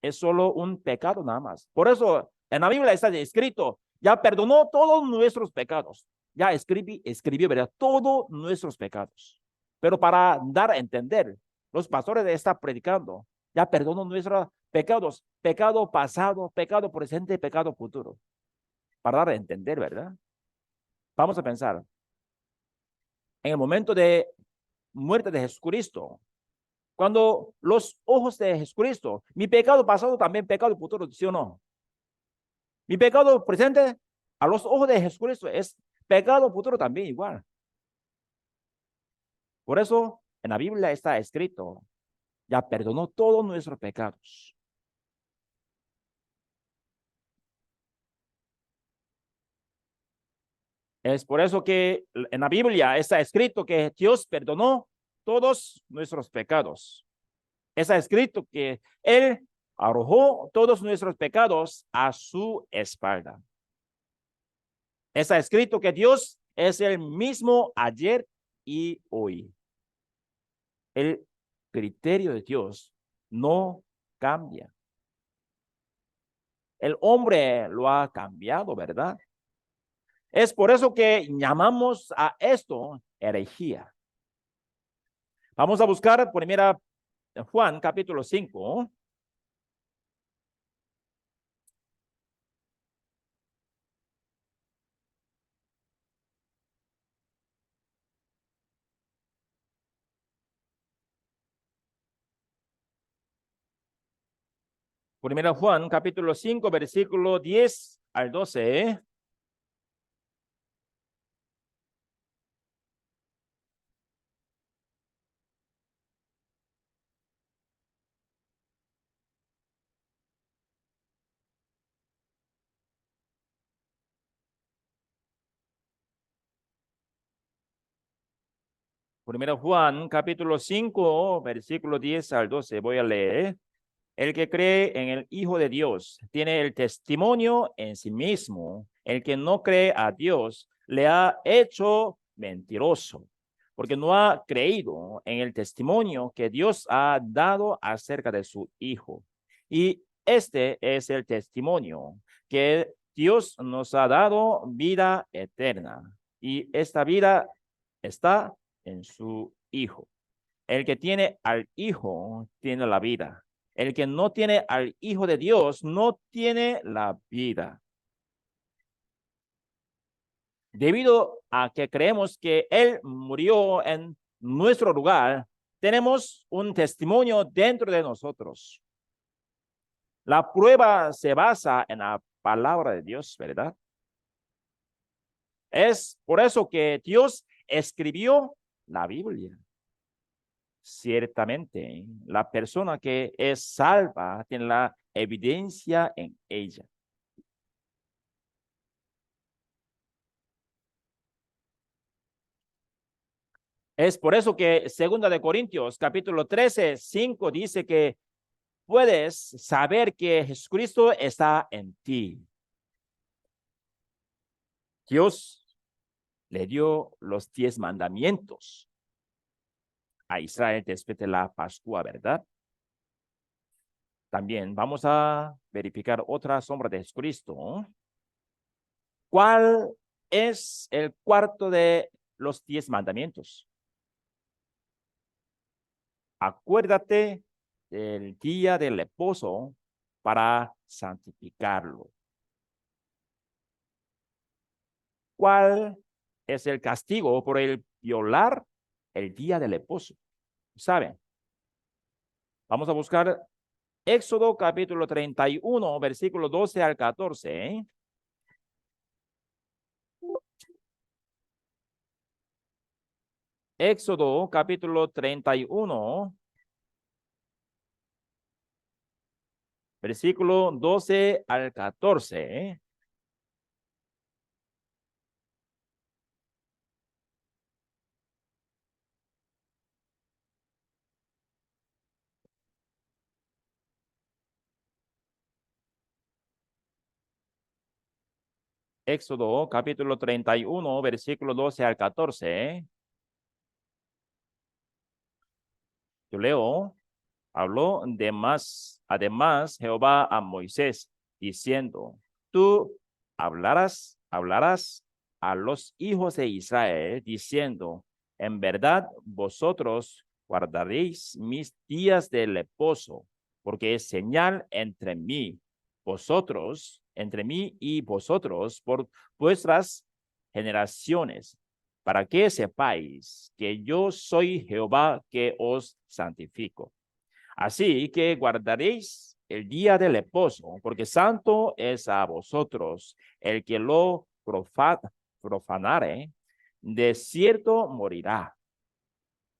[SPEAKER 1] es solo un pecado nada más. Por eso en la Biblia está escrito, ya perdonó todos nuestros pecados. Ya escribió, ¿verdad? Todos nuestros pecados. Pero para dar a entender, los pastores están predicando, ya perdonó nuestros pecados, pecado pasado, pecado presente, pecado futuro. Para dar a entender, ¿verdad? Vamos a pensar, en el momento de muerte de Jesucristo, cuando los ojos de Jesucristo, mi pecado pasado también pecado futuro, ¿sí o no? Mi pecado presente a los ojos de Jesucristo es pecado futuro también igual. Por eso en la Biblia está escrito, ya perdonó todos nuestros pecados. Es por eso que en la Biblia está escrito que Dios perdonó todos nuestros pecados. Está escrito que Él arrojó todos nuestros pecados a su espalda. Está escrito que Dios es el mismo ayer y hoy. El criterio de Dios no cambia. El hombre lo ha cambiado, ¿verdad? Es por eso que llamamos a esto herejía. Vamos a buscar primera Juan capítulo 5. Primera Juan capítulo 5, versículo 10 al 12. Primera Juan capítulo 5, versículo 10 al 12. Voy a leer. El que cree en el Hijo de Dios tiene el testimonio en sí mismo. El que no cree a Dios le ha hecho mentiroso, porque no ha creído en el testimonio que Dios ha dado acerca de su Hijo. Y este es el testimonio, que Dios nos ha dado vida eterna. Y esta vida está en su Hijo. El que tiene al Hijo tiene la vida. El que no tiene al Hijo de Dios no tiene la vida. Debido a que creemos que Él murió en nuestro lugar, tenemos un testimonio dentro de nosotros. La prueba se basa en la palabra de Dios, ¿verdad? Es por eso que Dios escribió la Biblia. Ciertamente, la persona que es salva tiene la evidencia en ella. Es por eso que 2 Corintios capítulo 13, 5 dice que puedes saber que Jesucristo está en ti. Dios le dio los 10 mandamientos a Israel después de la Pascua, ¿verdad? También vamos a verificar otra sombra de Jesucristo. ¿Cuál es el cuarto de los 10 mandamientos? Acuérdate del día del reposo para santificarlo. ¿Cuál es el castigo por el violar el día del reposo? ¿Saben? Vamos a buscar Éxodo capítulo 31, versículo 12 al 14. Éxodo capítulo 31, versículo 12 al 14. Éxodo capítulo 31, versículo 12 al 14. Yo leo. Habló además Jehová a Moisés diciendo, tú hablarás a los hijos de Israel diciendo, en verdad vosotros guardaréis mis días de reposo, porque es señal entre mí y vosotros por vuestras generaciones, para que sepáis que yo soy Jehová que os santifico. Así que guardaréis el día del reposo, porque santo es a vosotros. El que lo profanare, de cierto morirá.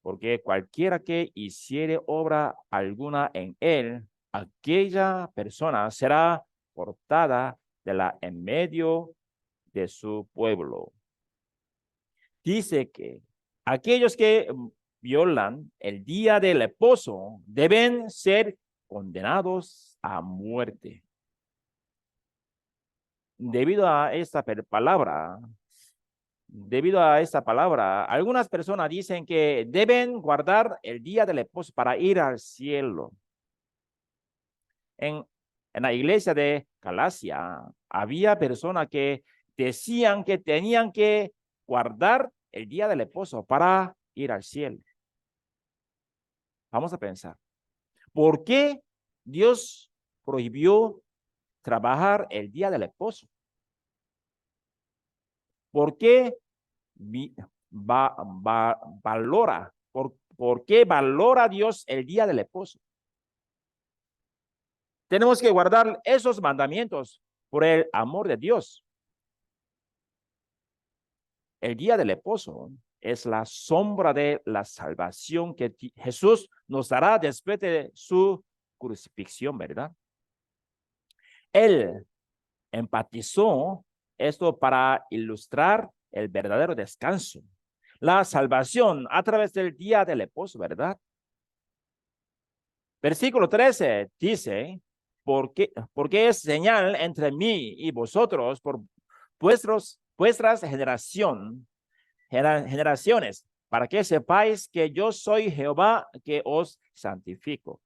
[SPEAKER 1] Porque cualquiera que hiciere obra alguna en él, aquella persona será cortada de la en medio de su pueblo. Dice que aquellos que violan el día del reposo deben ser condenados a muerte. Debido a esta palabra, algunas personas dicen que deben guardar el día del reposo para ir al cielo. En la iglesia de Galacia había personas que decían que tenían que guardar el día del reposo para ir al cielo. Vamos a pensar, ¿por qué Dios prohibió trabajar el día del reposo? ¿Por qué valora? ¿Por qué valora Dios el día del reposo? Tenemos que guardar esos mandamientos por el amor de Dios. El día del reposo es la sombra de la salvación que Jesús nos dará después de su crucifixión, ¿verdad? Él empatizó esto para ilustrar el verdadero descanso, la salvación a través del día del reposo, ¿verdad? Versículo 13 dice, porque es señal entre mí y vosotros por vuestras generaciones, para que sepáis que yo soy Jehová que os santifico.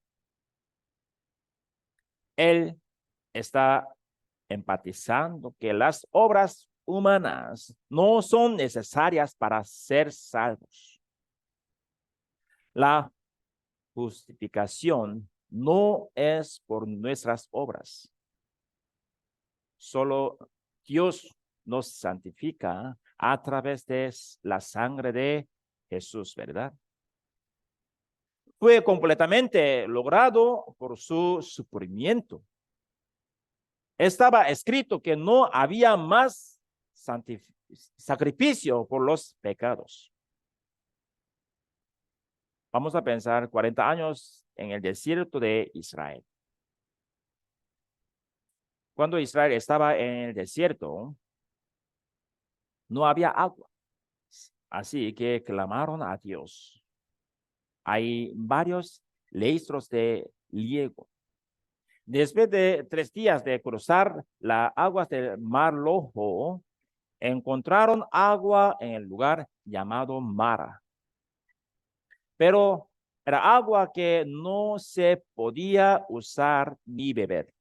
[SPEAKER 1] Él está empatizando que las obras humanas no son necesarias para ser salvos. La justificación no es por nuestras obras. Solo Dios nos santifica a través de la sangre de Jesús, ¿verdad? Fue completamente logrado por su sufrimiento. Estaba escrito que no había más sacrificio por los pecados. Vamos a pensar 40 años en el desierto de Israel. Cuando Israel estaba en el desierto, no había agua. Así que clamaron a Dios. Hay varios leistros de riego. Después de 3 días de cruzar las aguas del Mar Rojo, encontraron agua en el lugar llamado Mara. Pero era agua que no se podía usar ni beber.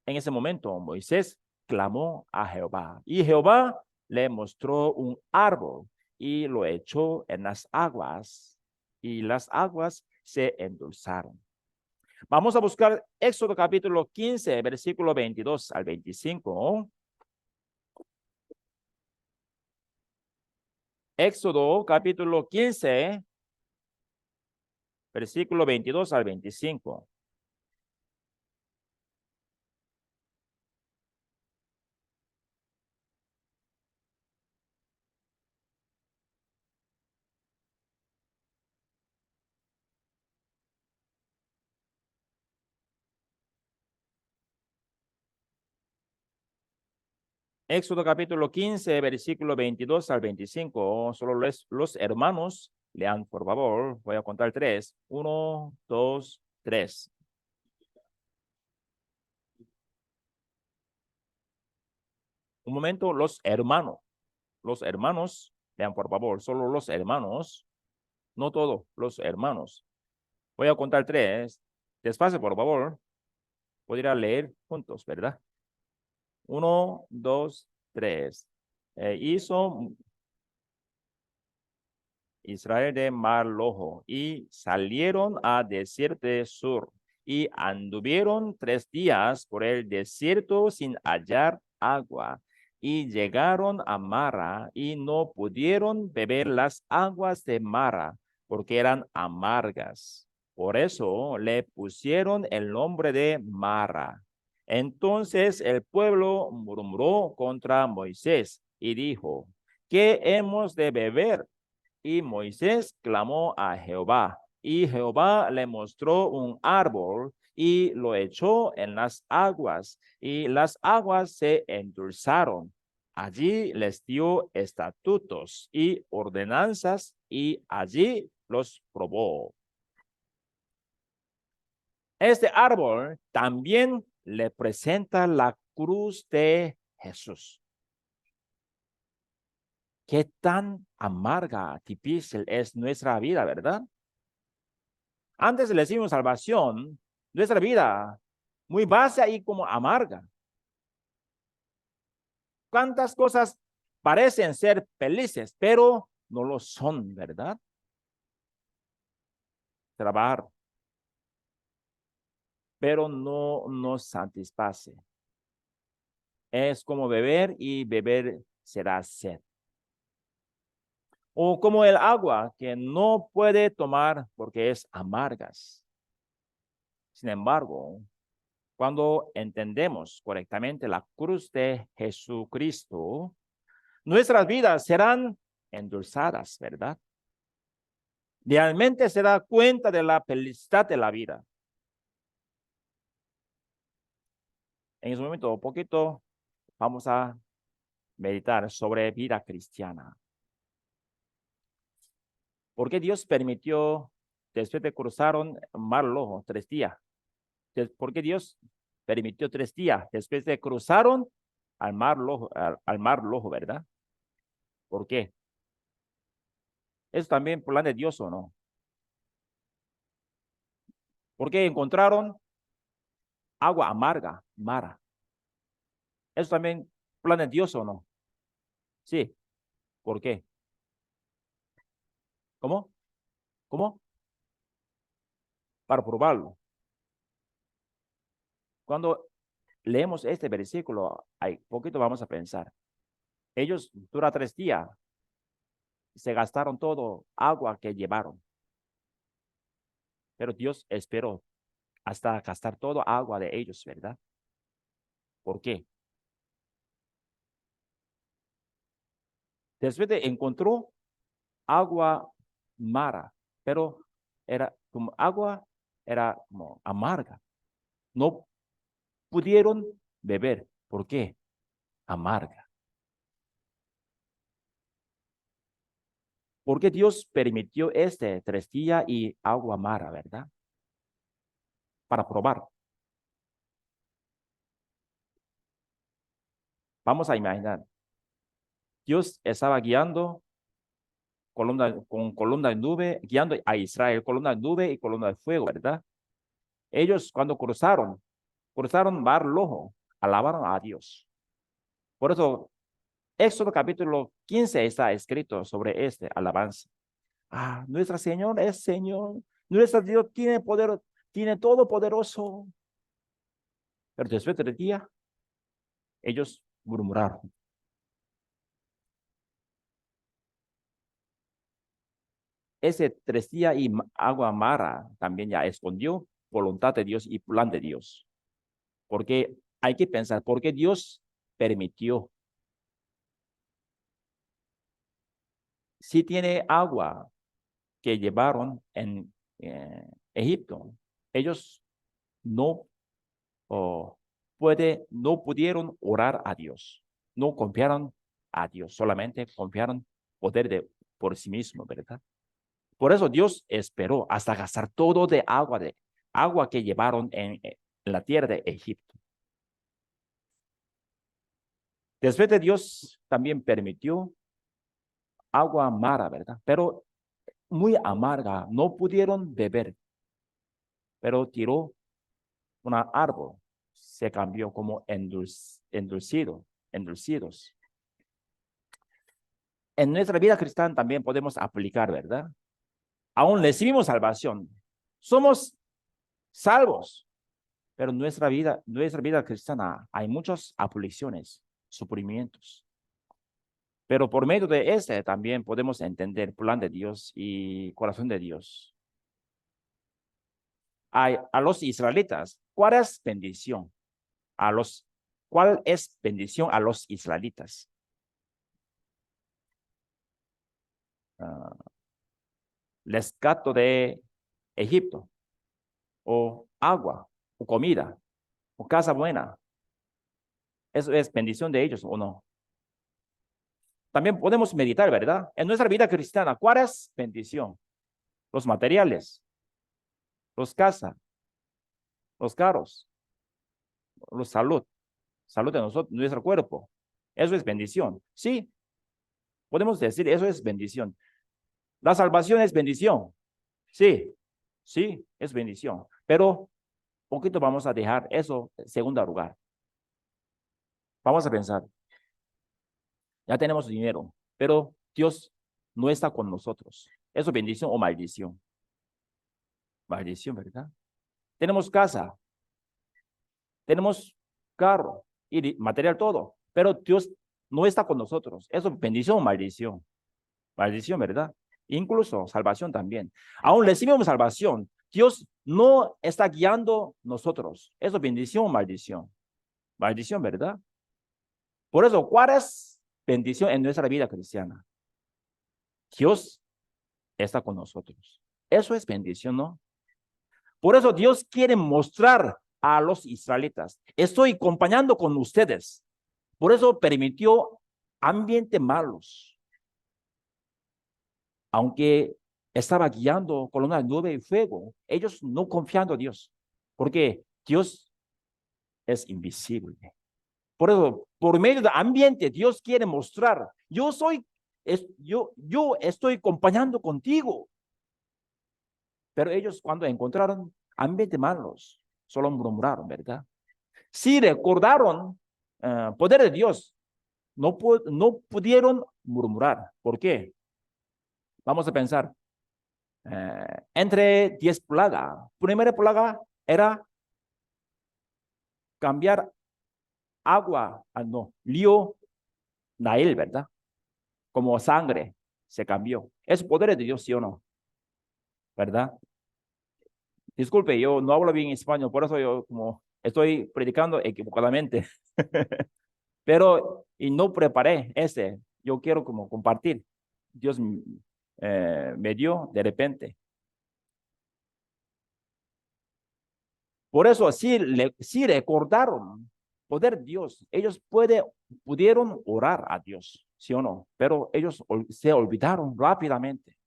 [SPEAKER 1] En ese momento, Moisés clamó a Jehová y Jehová le mostró un árbol y lo echó en las aguas y las aguas se endulzaron. Vamos a buscar Éxodo capítulo 15, versículo 22 al 25. Éxodo capítulo 15, versículo 22 al 25. Éxodo capítulo 15, versículo 22 al 25. Solo los hermanos lean, por favor. Voy a contar 3. 1, 2, 3. Un momento, los hermanos, lean, por favor. Solo los hermanos, no todos, los hermanos. Voy a contar 3. Despacio, por favor. Podría leer juntos, ¿verdad? 1, 2, 3. Hizo Israel de Mar Rojo y salieron a desierto de Sur y anduvieron 3 días por el desierto sin hallar agua y llegaron a Mara y no pudieron beber las aguas de Mara porque eran amargas. Por eso le pusieron el nombre de Mara. Entonces el pueblo murmuró contra Moisés y dijo, ¿qué hemos de beber? Y Moisés clamó a Jehová, y Jehová le mostró un árbol y lo echó en las aguas, y las aguas se endulzaron. Allí les dio estatutos y ordenanzas y allí los probó. Este árbol también le presenta la cruz de Jesús. Qué tan amarga, difícil es nuestra vida, ¿verdad? Antes le decimos salvación, nuestra vida muy básica y como amarga. ¿Cuántas cosas parecen ser felices, pero no lo son, ¿verdad? Trabajar, pero no nos satisface. Es como beber y beber será sed. O como el agua que no puede tomar porque es amargas. Sin embargo, cuando entendemos correctamente la cruz de Jesucristo, nuestras vidas serán endulzadas, ¿verdad? Realmente se da cuenta de la felicidad de la vida. En ese momento, un poquito, vamos a meditar sobre vida cristiana. ¿Por qué Dios permitió, después de cruzaron Mar Rojo 3 días? ¿Por qué Dios permitió 3 días después de cruzaron al Mar Rojo, al Mar Rojo, ¿verdad? ¿Por qué? ¿Es también plan de Dios o no? Porque encontraron agua amarga, mara. ¿Es también plan de Dios o no? Sí. ¿Por qué? ¿Cómo? ¿Cómo? Para probarlo. Cuando leemos este versículo, hay poquito vamos a pensar. Ellos durante 3 días se gastaron todo agua que llevaron. Pero Dios esperó hasta gastar todo agua de ellos, ¿verdad? ¿Por qué? Después de encontró agua mara, pero era como agua, era como amarga. No pudieron beber. ¿Por qué? Amarga. Porque Dios permitió 3 días y agua mara, ¿verdad? Para probar. Vamos a imaginar. Dios estaba guiando con columna de nube, guiando a Israel, columna de nube y columna de fuego, ¿verdad? Ellos cuando cruzaron Mar Rojo, alabaron a Dios. Por eso, Éxodo capítulo 15 está escrito sobre este alabanza. Ah, nuestro Señor es Señor. Nuestro Dios tiene poder, tiene todo poderoso. Pero después del día, ellos murmuraron. Ese 3 días y agua mara también ya escondió voluntad de Dios y plan de Dios. Porque hay que pensar, ¿por qué Dios permitió? Si tiene agua que llevaron en Egipto, ellos no, oh, no pudieron orar a Dios, no confiaron a Dios, solamente confiaron poder por sí mismo, ¿verdad? Por eso Dios esperó hasta gastar todo de agua que llevaron en la tierra de Egipto. Después de Dios también permitió agua amarga, ¿verdad? Pero muy amarga, no pudieron beber, pero tiró un árbol, se cambió como endulcidos. En nuestra vida cristiana también podemos aplicar, ¿verdad? Aún recibimos salvación, somos salvos, pero en nuestra vida cristiana hay muchas aflicciones, sufrimientos. Pero por medio de este también podemos entender el plan de Dios y corazón de Dios. A los israelitas, ¿cuál es bendición? ¿Cuál es bendición a los israelitas? Rescate de Egipto, o agua, o comida, o casa buena. ¿Eso es bendición de ellos o no? También podemos meditar, ¿verdad? En nuestra vida cristiana, ¿cuál es bendición? Los materiales, los casas, los carros, la salud de nosotros, nuestro cuerpo. Eso es bendición. Sí, podemos decir, eso es bendición. La salvación es bendición. Sí, sí, es bendición. Pero poquito vamos a dejar eso en segundo lugar. Vamos a pensar, ya tenemos dinero, pero Dios no está con nosotros. ¿Eso es bendición o maldición? Maldición, ¿verdad? Tenemos casa, tenemos carro y material todo, pero Dios no está con nosotros. ¿Eso es bendición o maldición? Maldición, ¿verdad? Incluso salvación también. Aún recibimos salvación. Dios no está guiando nosotros. ¿Eso es bendición o maldición? Maldición, ¿verdad? Por eso, ¿cuál es bendición en nuestra vida cristiana? Dios está con nosotros. Eso es bendición, ¿no? Por eso Dios quiere mostrar a los israelitas, estoy acompañando con ustedes. Por eso permitió ambientes malos. Aunque estaba guiando columna de nube y fuego, ellos no confiando en Dios, porque Dios es invisible. Por eso, por medio del ambiente, Dios quiere mostrar, yo estoy acompañando contigo. Pero ellos cuando encontraron ambientes malos, solo murmuraron, ¿verdad? Si recordaron poder de Dios, no pudieron murmurar. ¿Por qué? Vamos a pensar. Entre 10 plagas, primera plaga era cambiar agua, no, río Nail, ¿verdad? Como sangre se cambió. ¿Es poder de Dios, sí o no? ¿Verdad? Disculpe, yo no hablo bien español, por eso yo como estoy predicando equivocadamente. Pero, y no preparé yo quiero como compartir. Dios me dio de repente. Por eso, si recordaron poder de Dios, ellos pudieron orar a Dios, ¿sí o no? Pero ellos se olvidaron rápidamente.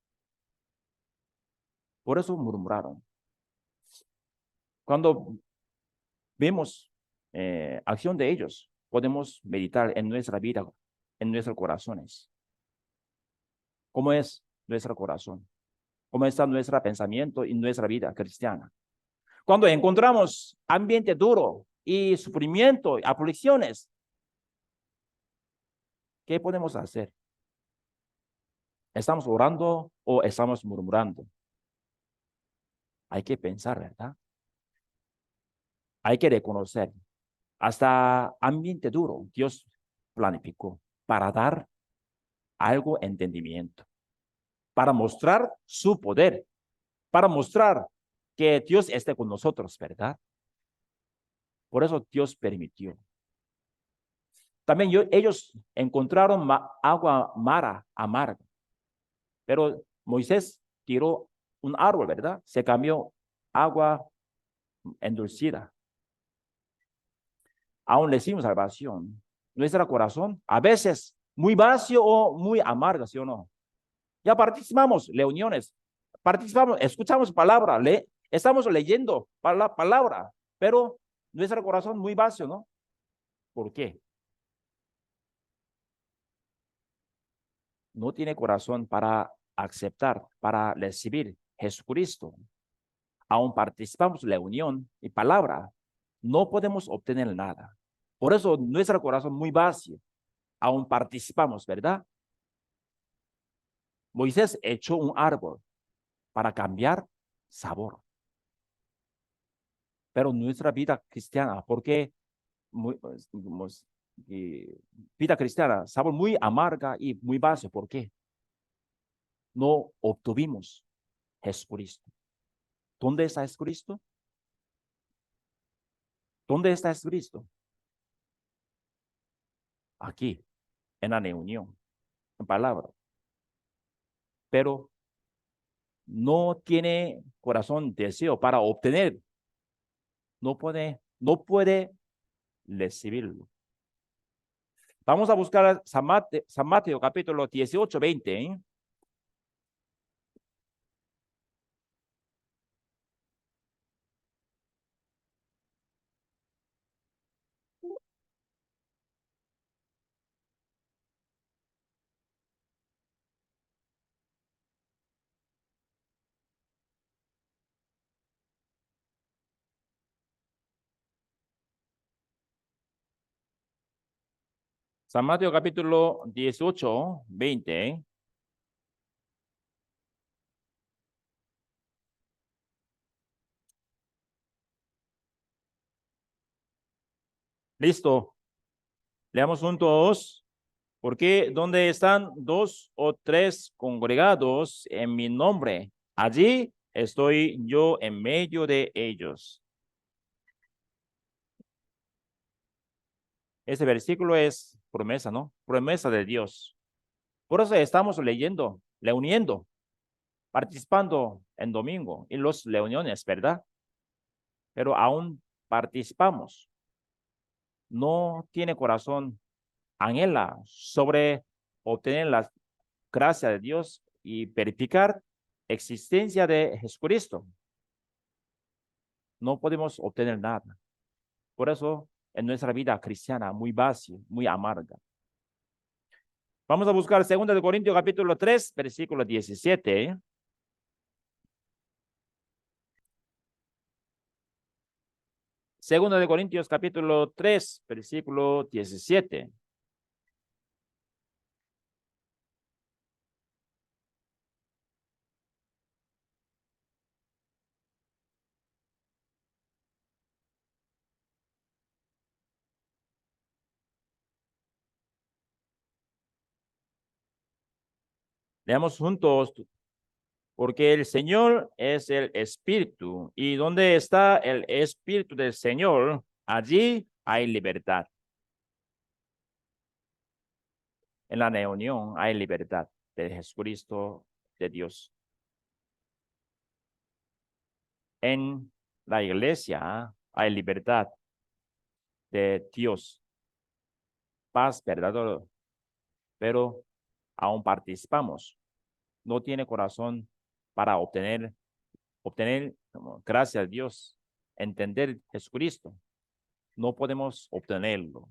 [SPEAKER 1] Por eso murmuraron. Cuando vemos acción de ellos, podemos meditar en nuestra vida, en nuestros corazones. ¿Cómo es nuestro corazón? ¿Cómo está nuestro pensamiento y nuestra vida cristiana? Cuando encontramos ambiente duro y sufrimiento, aflicciones, ¿qué podemos hacer? ¿Estamos orando o estamos murmurando? Hay que pensar, ¿verdad? Hay que reconocer. Hasta ambiente duro, Dios planificó para dar algo entendimiento, para mostrar su poder, para mostrar que Dios esté con nosotros, ¿verdad? Por eso Dios permitió. También ellos encontraron agua amarga, pero Moisés tiró un árbol, ¿verdad? Se cambió agua endulcida. Aún recibimos salvación. Nuestro corazón, a veces muy vacío o muy amargo, ¿sí o no? Ya participamos reuniones, participamos, escuchamos palabra, estamos leyendo palabra, pero nuestro corazón muy vacío, ¿no? ¿Por qué? No tiene corazón para aceptar, para recibir Jesucristo. Aún participamos en la unión y palabra, no podemos obtener nada. Por eso nuestro corazón muy vacío. Aún participamos, ¿verdad? Moisés echó un árbol para cambiar sabor. Pero nuestra vida cristiana, porque vida cristiana, sabor muy amarga y muy básico, ¿por qué? No obtuvimos Jesucristo. ¿Dónde está Jesucristo? ¿Dónde está Jesucristo? Aquí, en la reunión, en palabra. Pero no tiene corazón deseo para obtener. No puede recibirlo. Vamos a buscar San Mateo capítulo 18, 20. ¿Eh? San Mateo capítulo 18, 20. ¿Eh? Listo. Leamos juntos. Porque donde están dos o tres congregados en mi nombre, allí estoy yo en medio de ellos. Ese versículo es promesa, ¿no? Promesa de Dios. Por eso estamos leyendo, reuniendo, participando en domingo en las reuniones, ¿verdad? Pero aún participamos. No tiene corazón, anhela sobre obtener la gracia de Dios y verificar existencia de Jesucristo. No podemos obtener nada. Por eso, en nuestra vida cristiana, muy vacía, muy amarga. Vamos a buscar 2 de Corintios capítulo 3, versículo 17. Segunda de Corintios capítulo 3, versículo 17. Leamos juntos, porque el Señor es el Espíritu, y donde está el Espíritu del Señor, allí hay libertad. En la reunión hay libertad de Jesucristo, de Dios. En la iglesia hay libertad de Dios, paz verdadera, pero aún participamos. No tiene corazón para obtener gracias a Dios, entender Jesucristo. No podemos obtenerlo.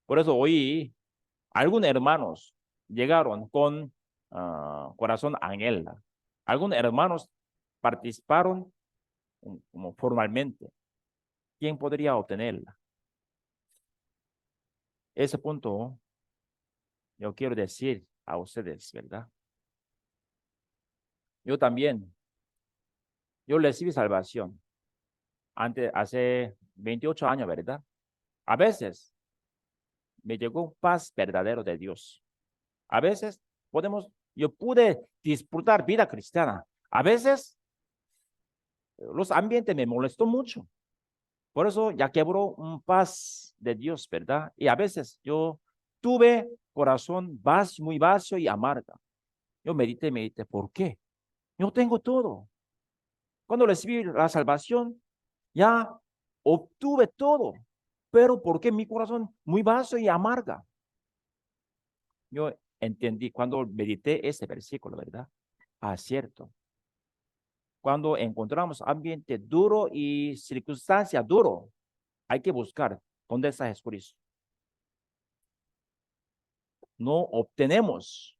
[SPEAKER 1] Por eso hoy algunos hermanos llegaron con corazón ángel. Algunos hermanos participaron como formalmente. ¿Quién podría obtenerla? Ese punto yo quiero decir a ustedes, ¿verdad? Yo también, yo recibí salvación hace 28 años, ¿verdad? A veces me llegó un paz verdadero de Dios. A veces yo pude disfrutar vida cristiana. A veces los ambientes me molestó mucho. Por eso ya quebró un paz de Dios, ¿verdad? Y a veces yo tuve corazón vacío, muy vacío y amarga. Yo medité, ¿por qué? Yo tengo todo. Cuando recibí la salvación, ya obtuve todo. Pero ¿por qué mi corazón muy vacío y amarga? Yo entendí cuando medité ese versículo, ¿verdad? Ah, cierto. Cuando encontramos ambiente duro y circunstancia duro, hay que buscar dónde está Jesucristo. No obtenemos,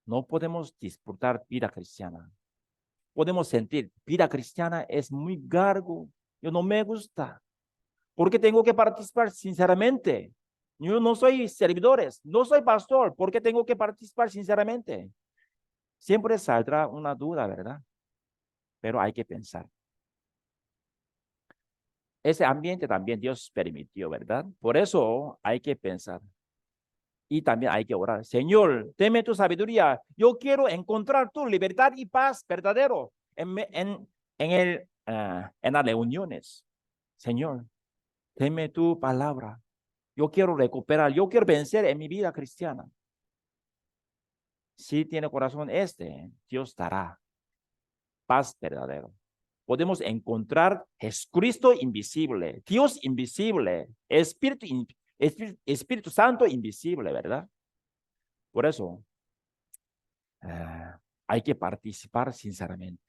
[SPEAKER 1] no podemos disfrutar vida cristiana. Podemos sentir, vida cristiana es muy largo, yo no me gusta. ¿Por qué tengo que participar sinceramente? Yo no soy servidores, no soy pastor, ¿por qué tengo que participar sinceramente? Siempre saldrá una duda, ¿verdad? Pero hay que pensar. Ese ambiente también Dios permitió, ¿verdad? Por eso hay que pensar. Y también hay que orar. Señor, deme tu sabiduría. Yo quiero encontrar tu libertad y paz verdadero en las reuniones. Señor, deme tu palabra. Yo quiero recuperar, yo quiero vencer en mi vida cristiana. Si tiene corazón Dios dará paz verdadero. Podemos encontrar Jesucristo invisible, Dios invisible, Espíritu Espíritu Santo invisible, ¿verdad? Por eso hay que participar sinceramente.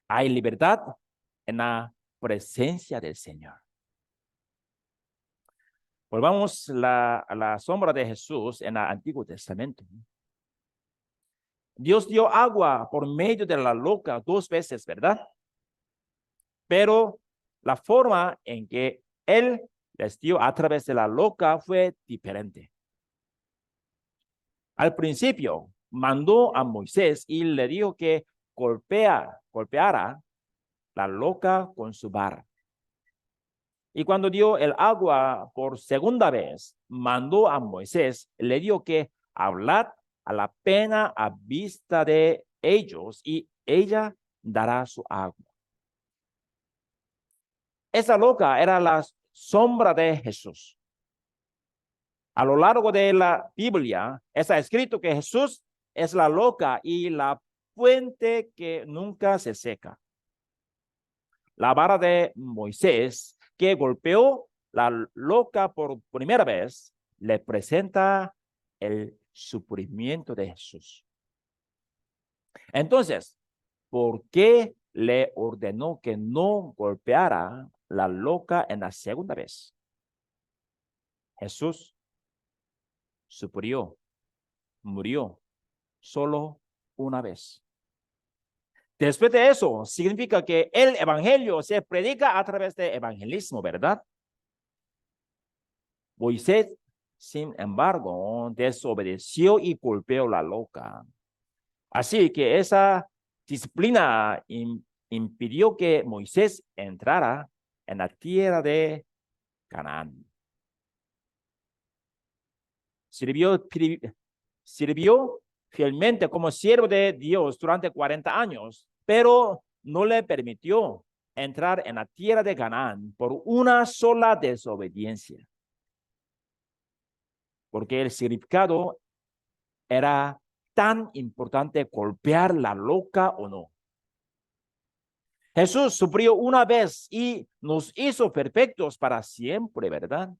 [SPEAKER 1] Hay libertad en la presencia del Señor. Volvamos a la sombra de Jesús en el Antiguo Testamento. Dios dio agua por medio de la roca 2 veces, ¿verdad? Pero la forma en que Él les dio a través de la roca fue diferente. Al principio mandó a Moisés y le dijo que golpeara la roca con su vara. Y cuando dio el agua por segunda vez, mandó a Moisés, le dijo que hablar a la pena a vista de ellos y ella dará su agua. Esa roca era la sombra de Jesús. A lo largo de la Biblia está escrito que Jesús es la roca y la fuente que nunca se seca. La vara de Moisés, que golpeó la roca por primera vez, le presenta el sufrimiento de Jesús. Entonces, ¿por qué le ordenó que no golpeara la roca en la segunda vez? Jesús sufrió, murió solo una vez. Después de eso, significa que el evangelio se predica a través de evangelismo, ¿verdad? Moisés, sin embargo, desobedeció y golpeó la roca. Así que esa disciplina impidió que Moisés entrara en la tierra de Canaán. Sirvió fielmente como siervo de Dios durante 40 años, pero no le permitió entrar en la tierra de Canaán por una sola desobediencia. Porque el significado era tan importante golpear la roca o no. Jesús sufrió una vez y nos hizo perfectos para siempre, ¿verdad?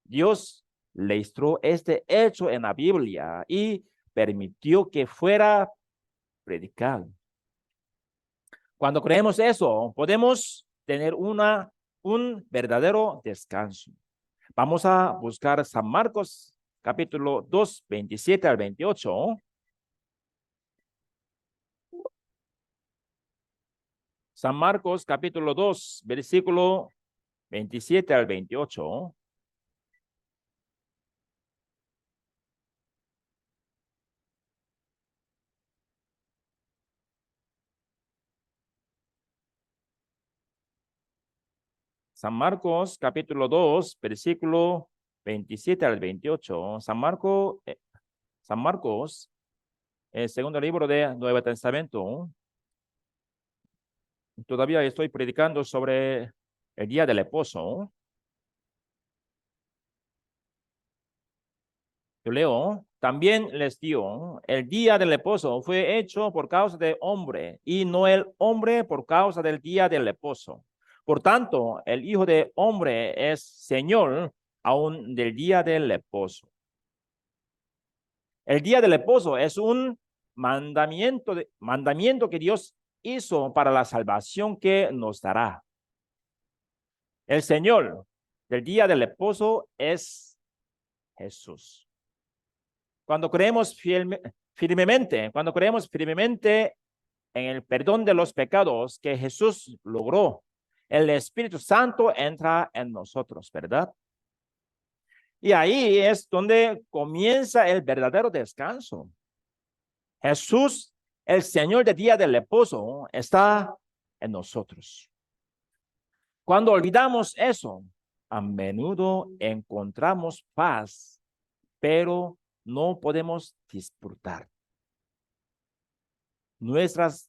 [SPEAKER 1] Dios registró este hecho en la Biblia y permitió que fuera predicado. Cuando creemos eso, podemos tener un verdadero descanso. Vamos a buscar San Marcos capítulo 2, 27 al 28. San Marcos capítulo 2, versículo 27 al 28. San Marcos capítulo 2, versículo 27 al 28. San Marcos, el segundo libro del Nuevo Testamento. Todavía estoy predicando sobre el día del esposo. Yo leo, también les dio, el día del esposo fue hecho por causa del hombre y no el hombre por causa del día del esposo. Por tanto, el Hijo del Hombre es Señor aún del día del esposo. El día del esposo es un mandamiento que Dios hizo para la salvación que nos dará. El Señor del día del esposo es Jesús. Cuando creemos firmemente en el perdón de los pecados que Jesús logró, el Espíritu Santo entra en nosotros, ¿verdad? Y ahí es donde comienza el verdadero descanso. Jesús, el Señor del día del esposo, está en nosotros. Cuando olvidamos eso, a menudo encontramos paz, pero no podemos disfrutar. Nuestras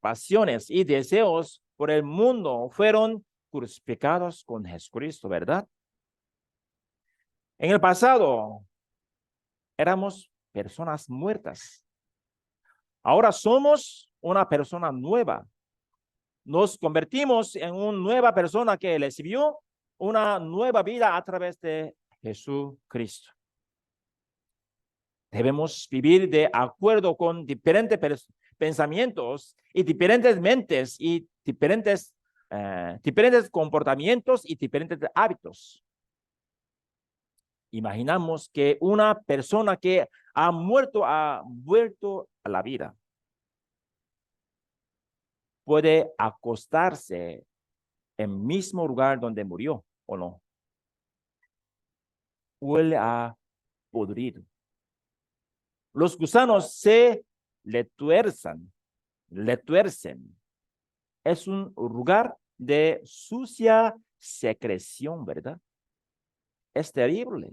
[SPEAKER 1] pasiones y deseos por el mundo fueron crucificados con Jesucristo, ¿verdad? En el pasado éramos personas muertas. Ahora somos una persona nueva. Nos convertimos en una nueva persona que recibió una nueva vida a través de Jesucristo. Debemos vivir de acuerdo con diferentes pensamientos y diferentes mentes y diferentes comportamientos y diferentes hábitos. Imaginamos que una persona que ha vuelto a la vida. Puede acostarse en el mismo lugar donde murió, ¿o no? Huele a podrido. Los gusanos le tuercen. Es un lugar de sucia secreción, ¿verdad? Es terrible.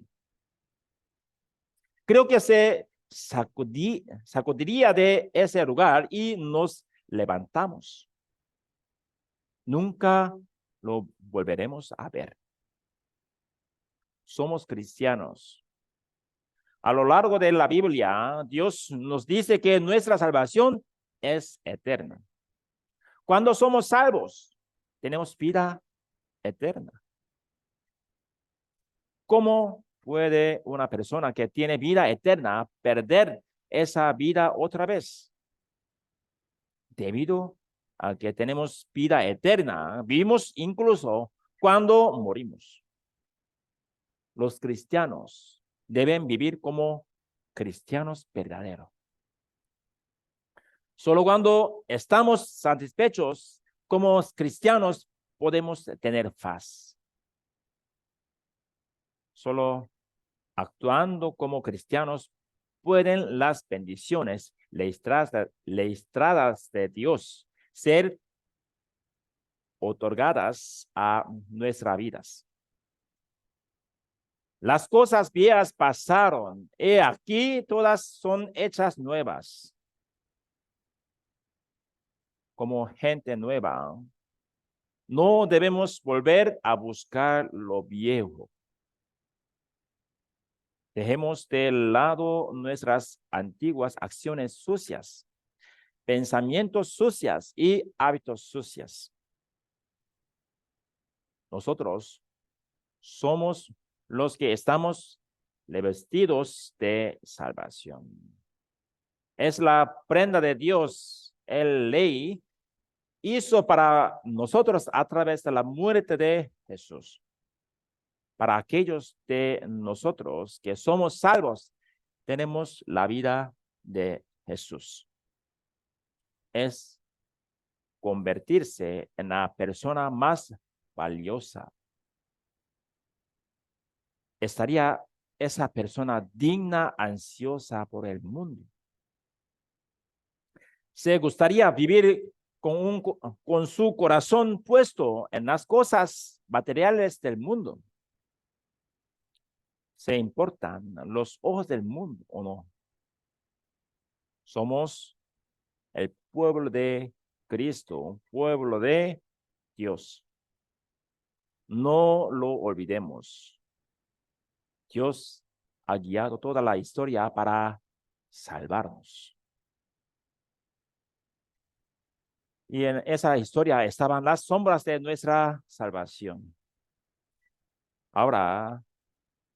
[SPEAKER 1] Creo que se sacudiría de ese lugar y nos levantamos. Nunca lo volveremos a ver. Somos cristianos. A lo largo de la Biblia, Dios nos dice que nuestra salvación es eterna. Cuando somos salvos, tenemos vida eterna. ¿Cómo puede una persona que tiene vida eterna perder esa vida otra vez? Debido a que tenemos vida eterna, vivimos incluso cuando morimos. Los cristianos deben vivir como cristianos verdaderos. Solo cuando estamos satisfechos como cristianos podemos tener paz. Solo actuando como cristianos pueden las bendiciones leístradas de Dios ser otorgadas a nuestras vidas. Las cosas viejas pasaron, y aquí todas son hechas nuevas. Como gente nueva, no debemos volver a buscar lo viejo. Dejemos de lado nuestras antiguas acciones sucias, pensamientos sucios y hábitos sucios. Nosotros somos los que estamos revestidos de salvación. Es la prenda de Dios, el ley hizo para nosotros a través de la muerte de Jesús. Para aquellos de nosotros que somos salvos, tenemos la vida de Jesús. Es convertirse en la persona más valiosa. ¿Estaría esa persona digna, ansiosa por el mundo? ¿Se gustaría vivir con su corazón puesto en las cosas materiales del mundo? ¿Se importan los ojos del mundo o no? Somos el pueblo de Cristo, pueblo de Dios. No lo olvidemos. Dios ha guiado toda la historia para salvarnos. Y en esa historia estaban las sombras de nuestra salvación. Ahora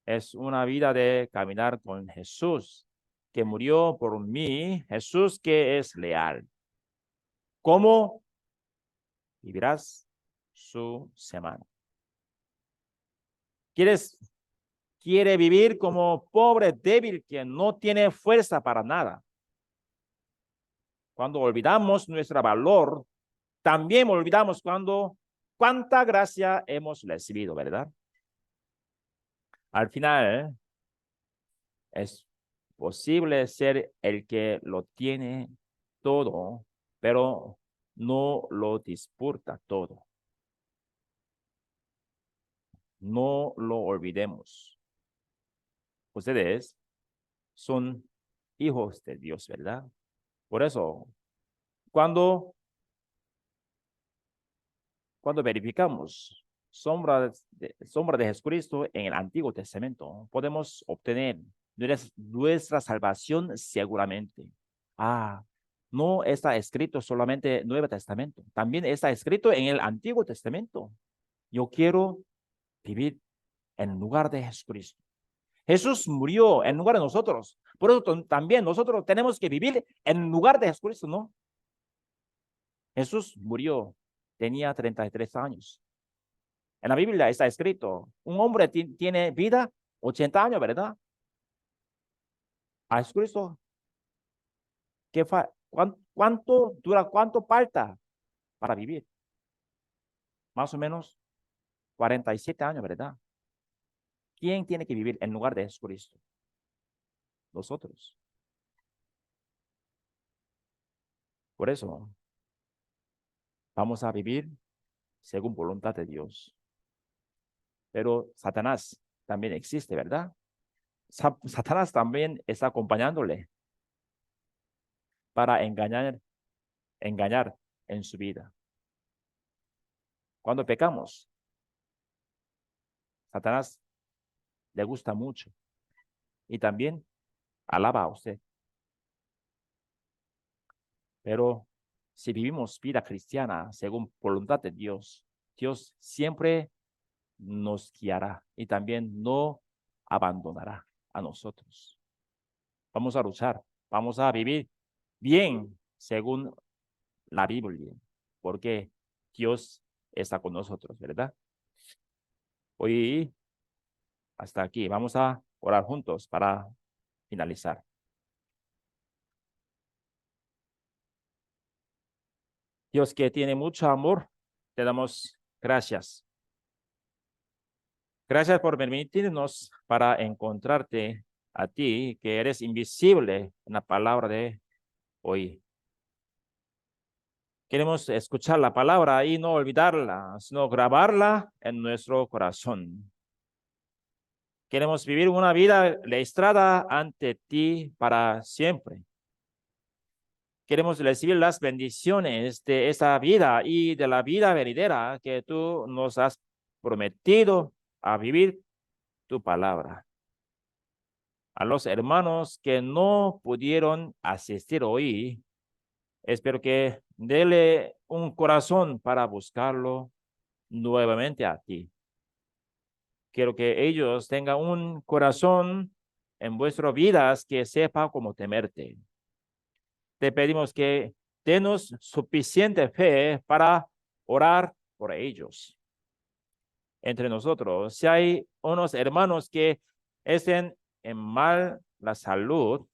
[SPEAKER 1] es una vida de caminar con Jesús, que murió por mí, Jesús que es leal. ¿Cómo vivirás su semana? Quiere vivir como pobre, débil, que no tiene fuerza para nada. Cuando olvidamos nuestro valor, también olvidamos cuánta gracia hemos recibido, ¿verdad? Al final, es posible ser el que lo tiene todo, pero no lo disfruta todo. No lo olvidemos. Ustedes son hijos de Dios, ¿verdad? Por eso, cuando verificamos sombra de Jesucristo en el Antiguo Testamento, podemos obtener nuestra salvación seguramente. No está escrito solamente en el Nuevo Testamento, también está escrito en el Antiguo Testamento. Yo quiero vivir en lugar de Jesucristo. Jesús murió en lugar de nosotros. Por eso también nosotros tenemos que vivir en lugar de Jesucristo, ¿no? Jesús murió, tenía 33 años. En la Biblia está escrito, un hombre tiene vida 80 años, ¿verdad? A Jesucristo, ¿cuánto dura, cuánto falta para vivir? Más o menos 47 años, ¿verdad? ¿Quién tiene que vivir en lugar de Jesucristo? Nosotros. Por eso, vamos a vivir según voluntad de Dios. Pero Satanás también existe, ¿verdad? Satanás también está acompañándole para engañar en su vida. Cuando pecamos, Satanás le gusta mucho y también alaba a usted. Pero si vivimos vida cristiana según voluntad de Dios, Dios siempre nos guiará y también no abandonará a nosotros. Vamos a luchar, vamos a vivir bien según la Biblia, porque Dios está con nosotros, ¿verdad? Hoy hasta aquí, vamos a orar juntos para finalizar. Dios que tiene mucho amor, te damos gracias. Gracias por permitirnos para encontrarte a ti, que eres invisible en la palabra de hoy. Queremos escuchar la palabra y no olvidarla, sino grabarla en nuestro corazón. Queremos vivir una vida registrada ante ti para siempre. Queremos recibir las bendiciones de esa vida y de la vida venidera que tú nos has prometido a vivir tu palabra. A los hermanos que no pudieron asistir hoy, espero que dele un corazón para buscarlo nuevamente a ti. Quiero que ellos tengan un corazón en vuestras vidas que sepa cómo temerte. Te pedimos que denos suficiente fe para orar por ellos. Entre nosotros, si hay unos hermanos que estén en mal la salud,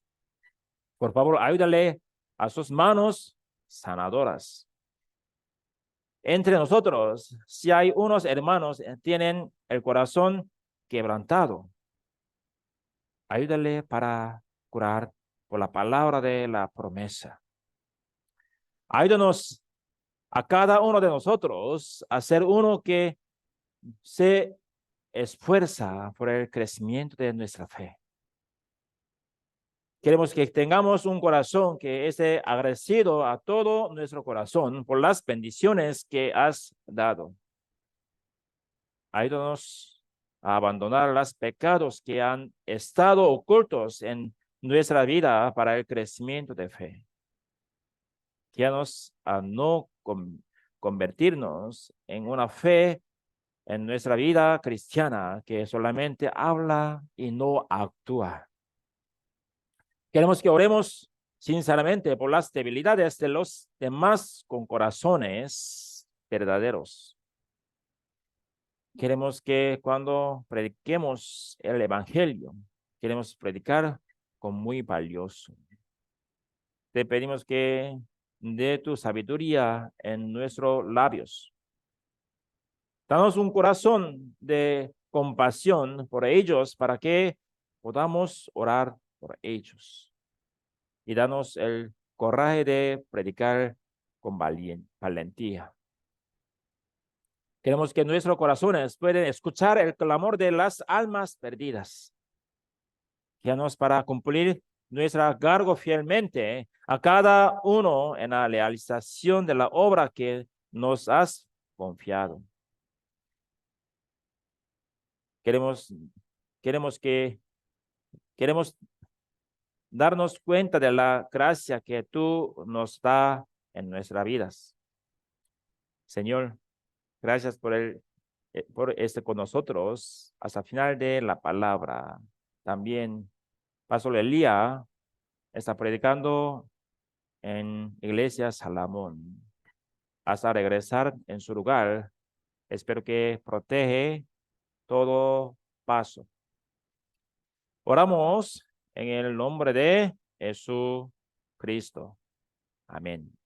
[SPEAKER 1] por favor, ayúdale a sus manos sanadoras. Entre nosotros, si hay unos hermanos que tienen el corazón quebrantado, ayúdale para curar por la palabra de la promesa. Ayúdanos a cada uno de nosotros a ser uno que se esfuerza por el crecimiento de nuestra fe. Queremos que tengamos un corazón que esté agradecido a todo nuestro corazón por las bendiciones que has dado. Ayúdanos a abandonar los pecados que han estado ocultos en nuestra vida para el crecimiento de fe. Guíanos a no convertirnos en una fe en nuestra vida cristiana que solamente habla y no actúa. Queremos que oremos sinceramente por las debilidades de los demás con corazones verdaderos. Queremos que cuando prediquemos el evangelio, queremos predicar con muy valioso. Te pedimos que dé tu sabiduría en nuestros labios. Danos un corazón de compasión por ellos para que podamos orar por ellos. Y danos el coraje de predicar con valentía. Queremos que nuestros corazones puedan escuchar el clamor de las almas perdidas. Guíanos para cumplir nuestra cargo fielmente a cada uno en la realización de la obra que nos has confiado. Queremos darnos cuenta de la gracia que tú nos das en nuestras vidas. Señor, gracias por el con nosotros hasta el final de la palabra. También Pastor Elías está predicando en Iglesia Salomón hasta regresar en su lugar. Espero que protege todo paso. Oramos en el nombre de Jesucristo. Amén.